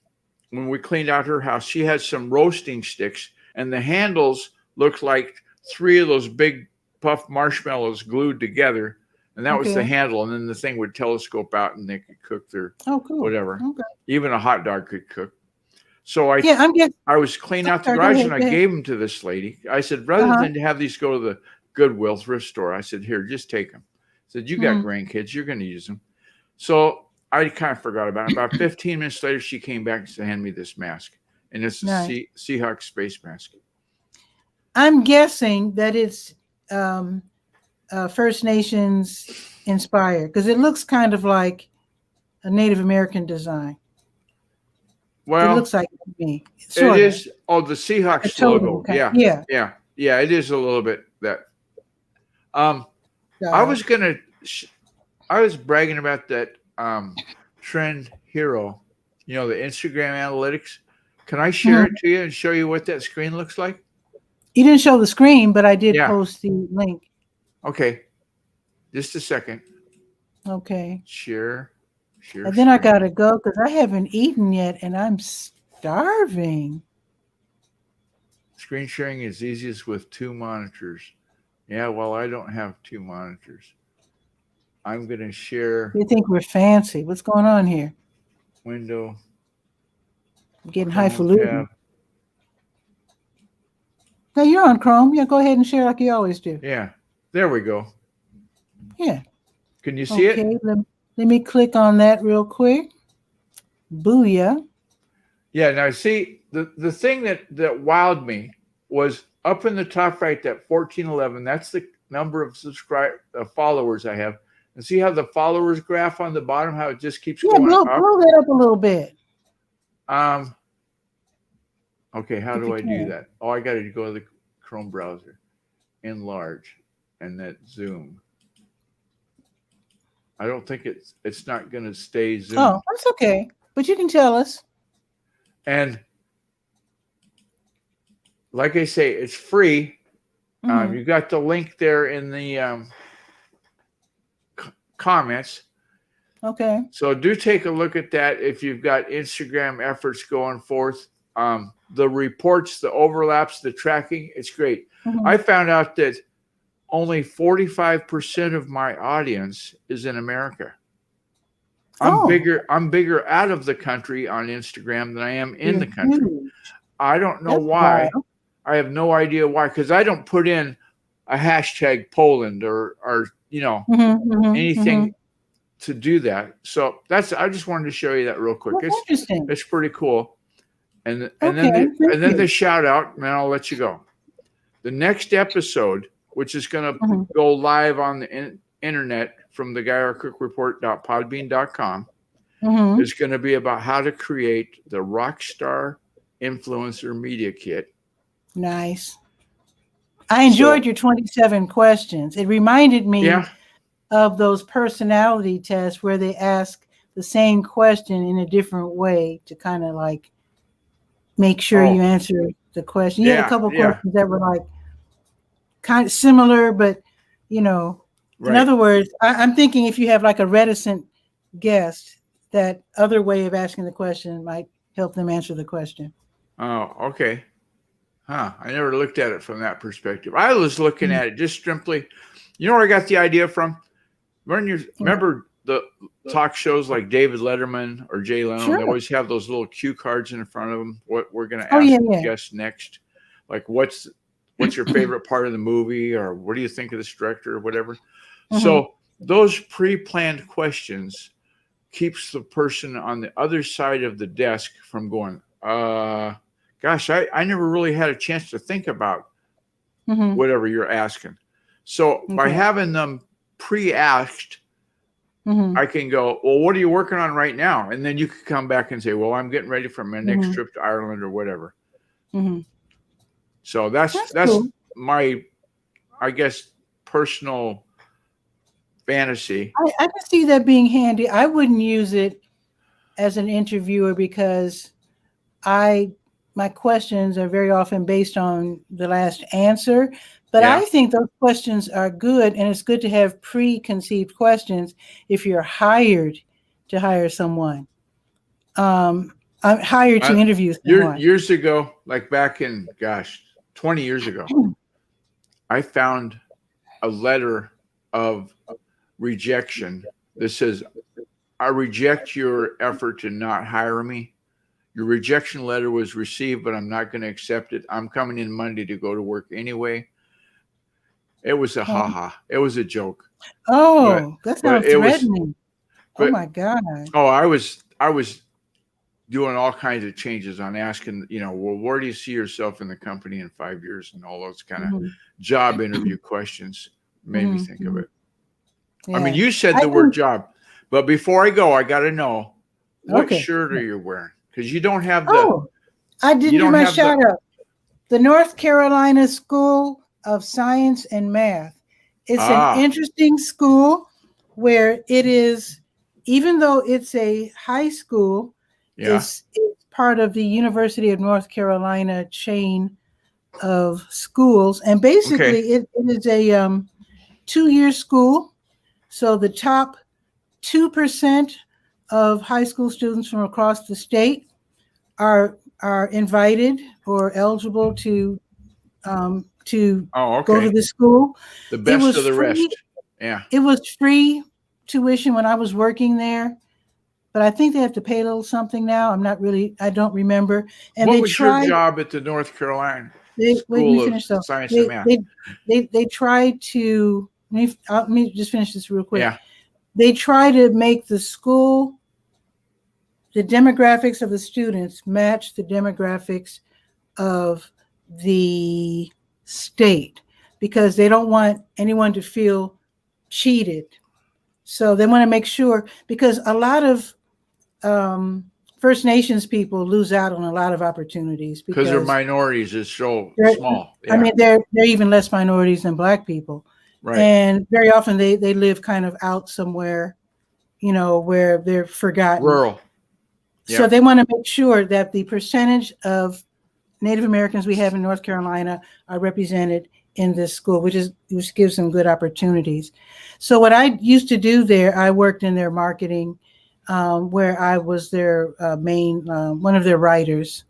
[SPEAKER 2] when we cleaned out her house, she had some roasting sticks, and the handles looked like 3 of those big puff marshmallows glued together, and that was the handle, and then the thing would telescope out and they could cook their whatever. Even a hot dog could cook. So I was cleaning out the garage, and I gave them to this lady. I said, rather than to have these go to the Goodwill thrift store, I said, here, just take them. I said, you got grandkids, you're going to use them. So I kind of forgot about it. About 15 minutes later, she came back to hand me this mask, and it's a Seahawks space mask.
[SPEAKER 1] I'm guessing that it's First Nations inspired, because it looks kind of like a Native American design.
[SPEAKER 2] Well,
[SPEAKER 1] it looks like to me.
[SPEAKER 2] It is. Oh, the Seahawks logo. Yeah. It is a little bit that. I was bragging about that trend hero. The Instagram analytics. Can I share it to you and show you what that screen looks like?
[SPEAKER 1] You didn't show the screen, but I did post the link.
[SPEAKER 2] Okay. Just a second.
[SPEAKER 1] Okay.
[SPEAKER 2] Share.
[SPEAKER 1] And then I got to go because I haven't eaten yet and I'm starving.
[SPEAKER 2] Screen sharing is easiest with 2 monitors. Yeah, well, I don't have 2 monitors. I'm going to share.
[SPEAKER 1] You think we're fancy. What's going on here?
[SPEAKER 2] Window.
[SPEAKER 1] I'm getting highfalutin. No, you're on Chrome. Yeah, go ahead and share like you always do.
[SPEAKER 2] Yeah. There we go.
[SPEAKER 1] Yeah.
[SPEAKER 2] Can you see
[SPEAKER 1] Okay,
[SPEAKER 2] it?
[SPEAKER 1] let me click on that real quick. Booyah.
[SPEAKER 2] Yeah. Now, see, the thing that wowed me was up in the top right, that 1411. That's the number of followers I have. And see how the followers graph on the bottom, how it just keeps going
[SPEAKER 1] blow
[SPEAKER 2] up?
[SPEAKER 1] that up a little bit.
[SPEAKER 2] Okay, how
[SPEAKER 1] If
[SPEAKER 2] do
[SPEAKER 1] you
[SPEAKER 2] I do
[SPEAKER 1] can.
[SPEAKER 2] that? Oh, I got to go to the Chrome browser, enlarge, and that zoom. I don't think it's not going to stay zoomed.
[SPEAKER 1] Oh, that's okay. But you can tell us.
[SPEAKER 2] And like I say, it's free. You got the link there in the comments.
[SPEAKER 1] Okay.
[SPEAKER 2] So do take a look at that if you've got Instagram efforts going forth. The reports, the overlaps, the tracking, it's great. I found out that only 45% of my audience is in America. I'm bigger out of the country on Instagram than I am in the country. Huge. I don't know why. Wild. I have no idea why, because I don't put in a hashtag Poland or anything to do that. So I just wanted to show you that real quick.
[SPEAKER 1] That's interesting.
[SPEAKER 2] It's pretty cool. And then the shout out, and then I'll let you go. The next episode, which is going to go live on the internet from the 𝗕𝗨𝗟𝗟_report.podbean.com, is going to be about how to create the Rockstar Influencer Media Kit.
[SPEAKER 1] Nice. I enjoyed your 27 questions. It reminded me of those personality tests where they ask the same question in a different way to kind of like make sure you answer the question. You had a couple of questions that were like kind of similar, but in other words, I'm thinking if you have like a reticent guest, that other way of asking the question might help them answer the question. Oh,
[SPEAKER 2] okay. Huh. I never looked at it from that perspective. I was looking at it just simply, where I got the idea from? Remember the talk shows like David Letterman or Jay Leno? Sure. They always have those little cue cards in front of them. What we're going to ask the guest next. Like, what's your favorite part of the movie? Or what do you think of this director or whatever? So those pre-planned questions keeps the person on the other side of the desk from going, gosh, I never really had a chance to think about whatever you're asking. So by having them pre-asked, I can go, well, what are you working on right now? And then you can come back and say, well, I'm getting ready for my next trip to Ireland or whatever. So that's cool. My, I guess, personal fantasy.
[SPEAKER 1] I can see that being handy. I wouldn't use it as an interviewer because my questions are very often based on the last answer, but I think those questions are good, and it's good to have preconceived questions if you're hired to hire someone. I'm hired to interview someone.
[SPEAKER 2] Years ago, like back in, 20 years ago, I found a letter of rejection that says, I reject your effort to not hire me. Your rejection letter was received, but I'm not going to accept it. I'm coming in Monday to go to work anyway. It was a It was a joke.
[SPEAKER 1] Oh, that sounds threatening. Oh my God.
[SPEAKER 2] Oh, I was doing all kinds of changes on asking, well, where do you see yourself in the company in 5 years, and all those kind of job interview questions made me think of it. Yeah. I mean, you said the word job, but before I go, I got to know what shirt are you wearing? Because you don't have the.
[SPEAKER 1] I didn't do my shout out. The North Carolina School of Science and Math. It's an interesting school where it is, even though it's a high school, it's part of the University of North Carolina chain of schools. And basically it is a 2-year school. So the top 2% of high school students from across the state are invited or eligible to go to the school.
[SPEAKER 2] The best of the rest. Yeah.
[SPEAKER 1] It was free tuition when I was working there. but I think they have to pay a little something now. I don't remember. And
[SPEAKER 2] what
[SPEAKER 1] they
[SPEAKER 2] was your job at the North Carolina
[SPEAKER 1] wait, let me
[SPEAKER 2] School of
[SPEAKER 1] finish though.
[SPEAKER 2] Science and Math?
[SPEAKER 1] They tried to, let me just finish this real quick.
[SPEAKER 2] Yeah.
[SPEAKER 1] They try to make the school, the demographics of the students match the demographics of the state, because they don't want anyone to feel cheated. So they want to make sure, because a lot of First Nations people lose out on a lot of opportunities
[SPEAKER 2] because their minorities is so small.
[SPEAKER 1] Yeah. I mean, they're even less minorities than Black people.
[SPEAKER 2] Right.
[SPEAKER 1] And very often they live kind of out somewhere, where they're forgotten.
[SPEAKER 2] Rural.
[SPEAKER 1] So they want to make sure that the percentage of Native Americans we have in North Carolina are represented in this school, which gives them good opportunities. So what I used to do there, I worked in their marketing, where I was their main, one of their writers.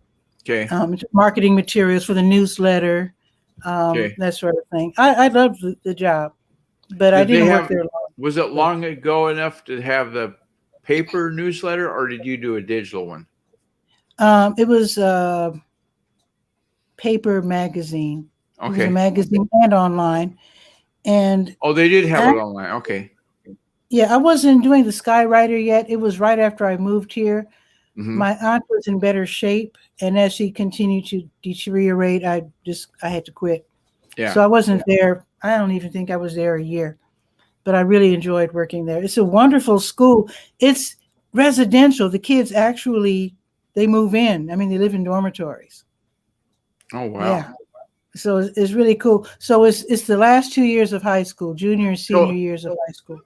[SPEAKER 2] Okay.
[SPEAKER 1] Marketing materials for the newsletter, that sort of thing. I loved the job, but I didn't work there long.
[SPEAKER 2] Was it long ago enough to have the paper newsletter, or did you do a digital one?
[SPEAKER 1] It was a paper magazine.
[SPEAKER 2] Okay.
[SPEAKER 1] It was a magazine and online. And
[SPEAKER 2] they did have it online. Okay.
[SPEAKER 1] Yeah, I wasn't doing the Skywriter yet. It was right after I moved here. Mm-hmm. My aunt was in better shape, and as she continued to deteriorate, I had to quit. Yeah. So I wasn't there. I don't even think I was there a year, but I really enjoyed working there. It's a wonderful school. It's residential. The kids actually, they move in. I mean, they live in dormitories.
[SPEAKER 2] Oh, wow.
[SPEAKER 1] Yeah. So it's really cool. So it's the last 2 years of high school, junior and senior years of high school.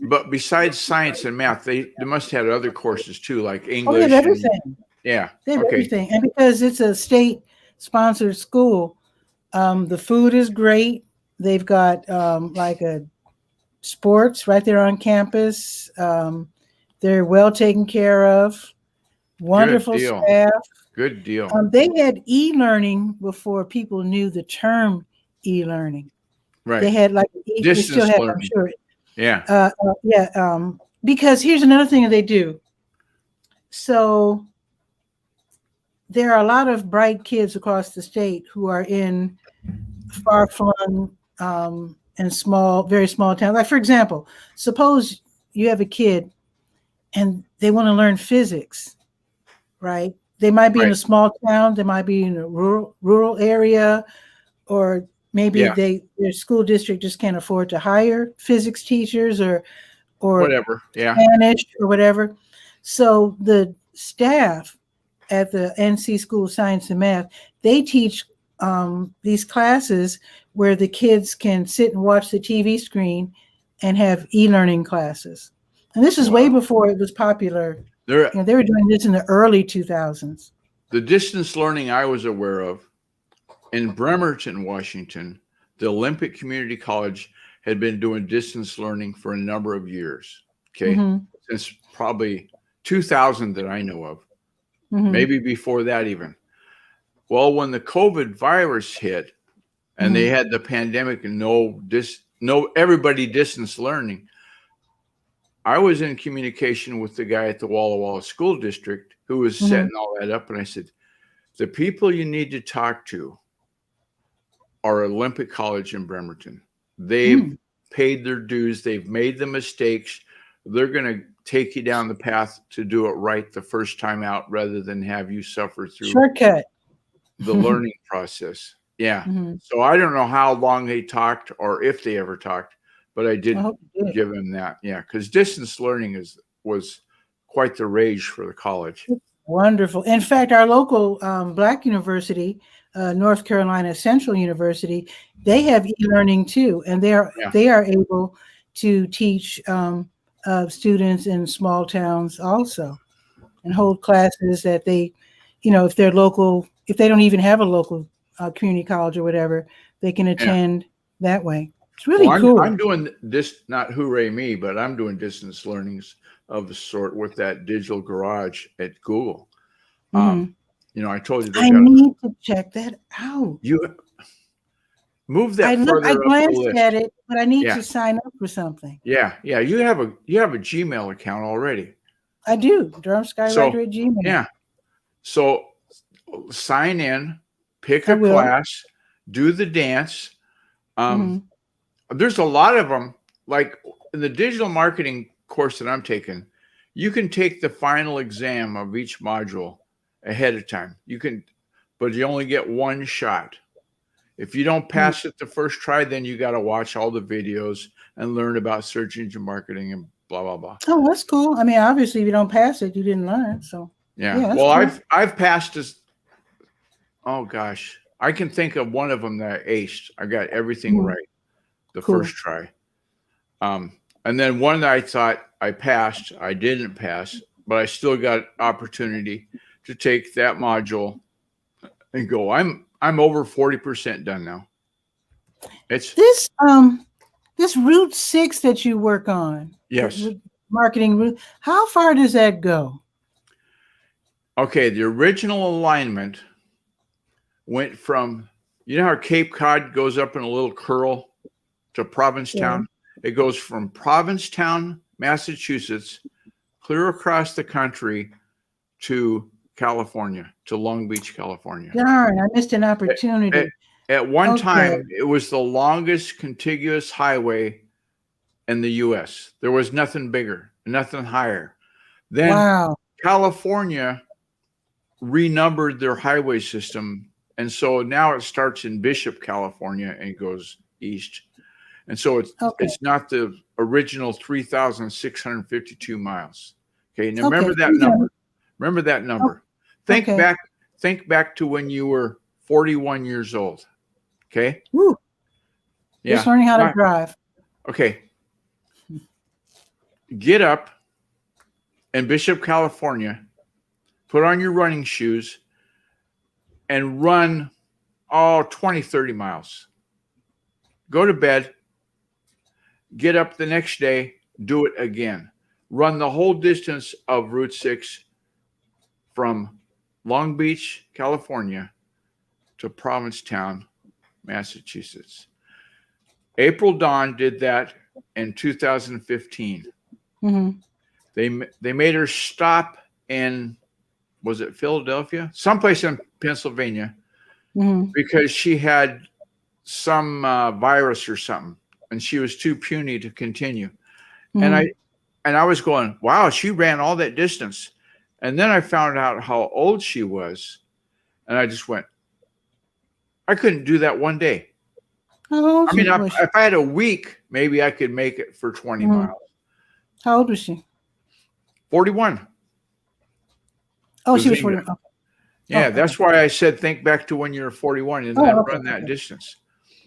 [SPEAKER 2] But besides science and math, they must have other courses too, like English.
[SPEAKER 1] Oh, they have everything.
[SPEAKER 2] Yeah.
[SPEAKER 1] They have everything. And because it's a state-sponsored school, the food is great. They've got like a sports right there on campus. They're well taken care of. Wonderful staff.
[SPEAKER 2] Good deal.
[SPEAKER 1] They had e-learning before people knew the term e-learning.
[SPEAKER 2] Right.
[SPEAKER 1] They had like
[SPEAKER 2] distance learning. I'm sure. Yeah.
[SPEAKER 1] Because here's another thing that they do. So there are a lot of bright kids across the state who are in far-flung and very small towns. Like, for example, suppose you have a kid and they want to learn physics, right? They might be in a small town. They might be in a rural area, or maybe their school district just can't afford to hire physics teachers or
[SPEAKER 2] whatever,
[SPEAKER 1] Spanish or whatever. So the staff at the NC School of Science and Math, they teach these classes where the kids can sit and watch the TV screen and have e-learning classes. And this is way before it was popular. They were doing this in the early 2000s.
[SPEAKER 2] The distance learning I was aware of in Bremerton, Washington, the Olympic Community College had been doing distance learning for a number of years. Okay. Mm-hmm. Since probably 2000 that I know of, maybe before that even. Well, when the COVID virus hit and they had the pandemic and everybody distance learning, I was in communication with the guy at the Walla Walla School District who was setting all that up. And I said, the people you need to talk to are Olympic College in Bremerton. They've paid their dues. They've made the mistakes. They're going to take you down the path to do it right the first time out, rather than have you suffer through
[SPEAKER 1] shortcut
[SPEAKER 2] the learning process. Yeah. So I don't know how long they talked or if they ever talked, but I did give him that. Yeah. Because distance learning was quite the rage for the college.
[SPEAKER 1] Wonderful. In fact, our local Black university, North Carolina Central University, they have e-learning too, and they are able to teach students in small towns also, and hold classes that they, if they're local, if they don't even have a local community college or whatever, they can attend that way. It's really cool.
[SPEAKER 2] I'm doing this, not hooray me, but I'm doing distance learnings of the sort with that digital garage at Google. I told you.
[SPEAKER 1] I need to check that out.
[SPEAKER 2] You move that further
[SPEAKER 1] I
[SPEAKER 2] up
[SPEAKER 1] glanced
[SPEAKER 2] the list.
[SPEAKER 1] at it, but I need to sign up for something.
[SPEAKER 2] Yeah. You have a Gmail account already.
[SPEAKER 1] I do. 𝗕𝗓𝗟𝗟@gmail.
[SPEAKER 2] Yeah. So sign in, pick
[SPEAKER 1] I
[SPEAKER 2] a
[SPEAKER 1] will.
[SPEAKER 2] class, do the dance.
[SPEAKER 1] Mhm.
[SPEAKER 2] There's a lot of them. Like in the digital marketing course that I'm taking, you can take the final exam of each module ahead of time. You can, but you only get one shot. If you don't pass it the first try, then you got to watch all the videos and learn about search engine marketing and blah blah blah.
[SPEAKER 1] Oh, that's cool. I mean, obviously, if you don't pass it, you didn't learn. So
[SPEAKER 2] Yeah.
[SPEAKER 1] yeah, that's
[SPEAKER 2] Well,
[SPEAKER 1] cool.
[SPEAKER 2] I've passed this. Oh gosh, I can think of one of them that I aced. I got everything right the
[SPEAKER 1] Cool.
[SPEAKER 2] first try. And then one that I thought I passed, I didn't pass, but I still got opportunity to take that module and go. I'm over 40% done now. It's
[SPEAKER 1] this Route 6 that you work on.
[SPEAKER 2] yes.
[SPEAKER 1] Marketing route. How far does that go?
[SPEAKER 2] Okay, the original alignment went from, you know how Cape Cod goes up in a little curl to Provincetown? Yeah. It goes from Provincetown, Massachusetts, clear across the country to California, to Long Beach, California.
[SPEAKER 1] Darn, I missed an opportunity.
[SPEAKER 2] At one time, it was the longest contiguous highway in the U.S. There was nothing bigger, nothing higher. Then California renumbered their highway system, and so now it starts in Bishop, California, and goes east. And so it's not the original 3,652 miles. Okay, now remember that number. Remember that number. Think back to when you were 41 years old. Okay.
[SPEAKER 1] Woo. Yeah. Just learning how to drive.
[SPEAKER 2] Okay. Get up in Bishop, California, put on your running shoes, and run 20, 30 miles. Go to bed, get up the next day, do it again. Run the whole distance of Route 6 from Long Beach, California to Provincetown, Massachusetts. April Dawn did that in 2015. Mm-hmm. They made her stop in, was it Philadelphia? Someplace in Pennsylvania, because she had some virus or something, and she was too puny to continue. And I was going, wow, she ran all that distance. And then I found out how old she was, and I just went, I couldn't do that one day. I mean, if I had a week, maybe I could make it for 20 miles.
[SPEAKER 1] How old was she?
[SPEAKER 2] 41.
[SPEAKER 1] Oh, she was 41.
[SPEAKER 2] Yeah, that's why I said think back to when you were 41 and then run that distance.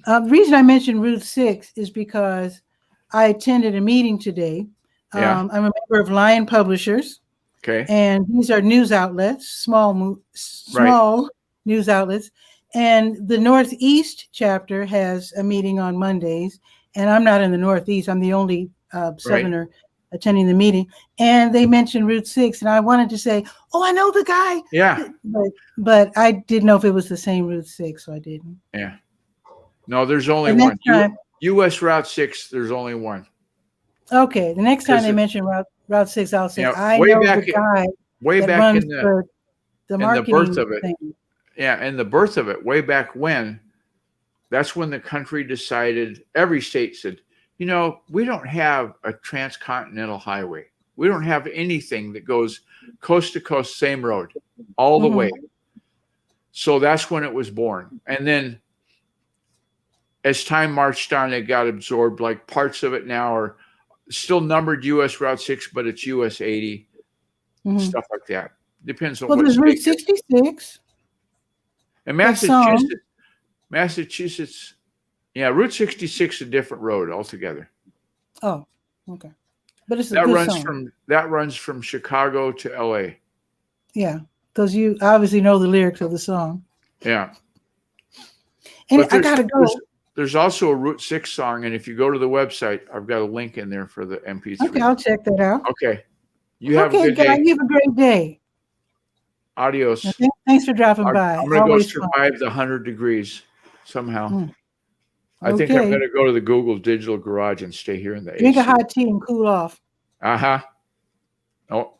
[SPEAKER 1] The reason I mentioned Route 6 is because I attended a meeting today. I'm a member of Lion Publishers.
[SPEAKER 2] Okay.
[SPEAKER 1] And these are news outlets, small news outlets. And the Northeast chapter has a meeting on Mondays. And I'm not in the Northeast. I'm the only Southerner attending the meeting. And they mentioned Route 6. And I wanted to say, oh, I know the guy.
[SPEAKER 2] Yeah.
[SPEAKER 1] But I didn't know if it was the same Route 6, so I didn't.
[SPEAKER 2] Yeah. No, there's only one. U.S. Route 6, there's only one.
[SPEAKER 1] Okay. The next time they mention Route 6, I'll say, I know the guy
[SPEAKER 2] way back
[SPEAKER 1] runs
[SPEAKER 2] in
[SPEAKER 1] the marketing
[SPEAKER 2] birth of it.
[SPEAKER 1] thing.
[SPEAKER 2] Yeah, and the birth of it, way back when, that's when the country decided, every state said, you know, we don't have a transcontinental highway. We don't have anything that goes coast to coast, same road, all the way. So that's when it was born. And then as time marched on, it got absorbed. Like parts of it now are still numbered U.S. Route 6, but it's U.S. 80, stuff like that. Depends on what
[SPEAKER 1] there's
[SPEAKER 2] state.
[SPEAKER 1] Route 66.
[SPEAKER 2] And Massachusetts, yeah, Route 66 is a different road altogether.
[SPEAKER 1] Oh, okay. But it's
[SPEAKER 2] that runs from Chicago to L.A.
[SPEAKER 1] Yeah, because you obviously know the lyrics of the song.
[SPEAKER 2] Yeah.
[SPEAKER 1] And I gotta go.
[SPEAKER 2] There's also a Route 6 song, and if you go to the website, I've got a link in there for the MP3.
[SPEAKER 1] Okay, I'll check that out.
[SPEAKER 2] Okay. You have a good day.
[SPEAKER 1] You have a great day.
[SPEAKER 2] Adios.
[SPEAKER 1] Okay, thanks for dropping by.
[SPEAKER 2] I'm going to go survive the 100 degrees somehow. I think I'm going to go to the Google Digital Garage and stay here in the AC.
[SPEAKER 1] Drink a hot tea and cool off.
[SPEAKER 2] Uh-huh. Oh,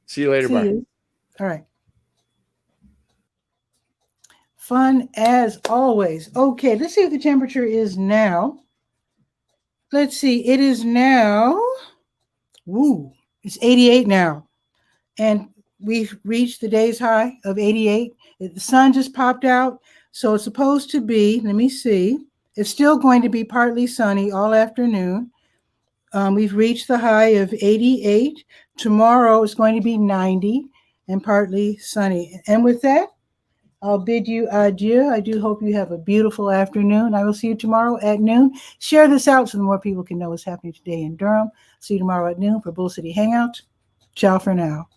[SPEAKER 2] See you later.
[SPEAKER 1] See
[SPEAKER 2] Bye.
[SPEAKER 1] you. All right. Fun as always. Okay, let's see what the temperature is now. Let's see. It is now, it's 88 now. And we've reached the day's high of 88. The sun just popped out. So it's supposed to be, let me see, it's still going to be partly sunny all afternoon. We've reached the high of 88. Tomorrow is going to be 90 and partly sunny. And with that, I'll bid you adieu. I do hope you have a beautiful afternoon. I will see you tomorrow at noon. Share this out so more people can know what's happening today in Durham. See you tomorrow at noon for Bull City Hangout. Ciao for now.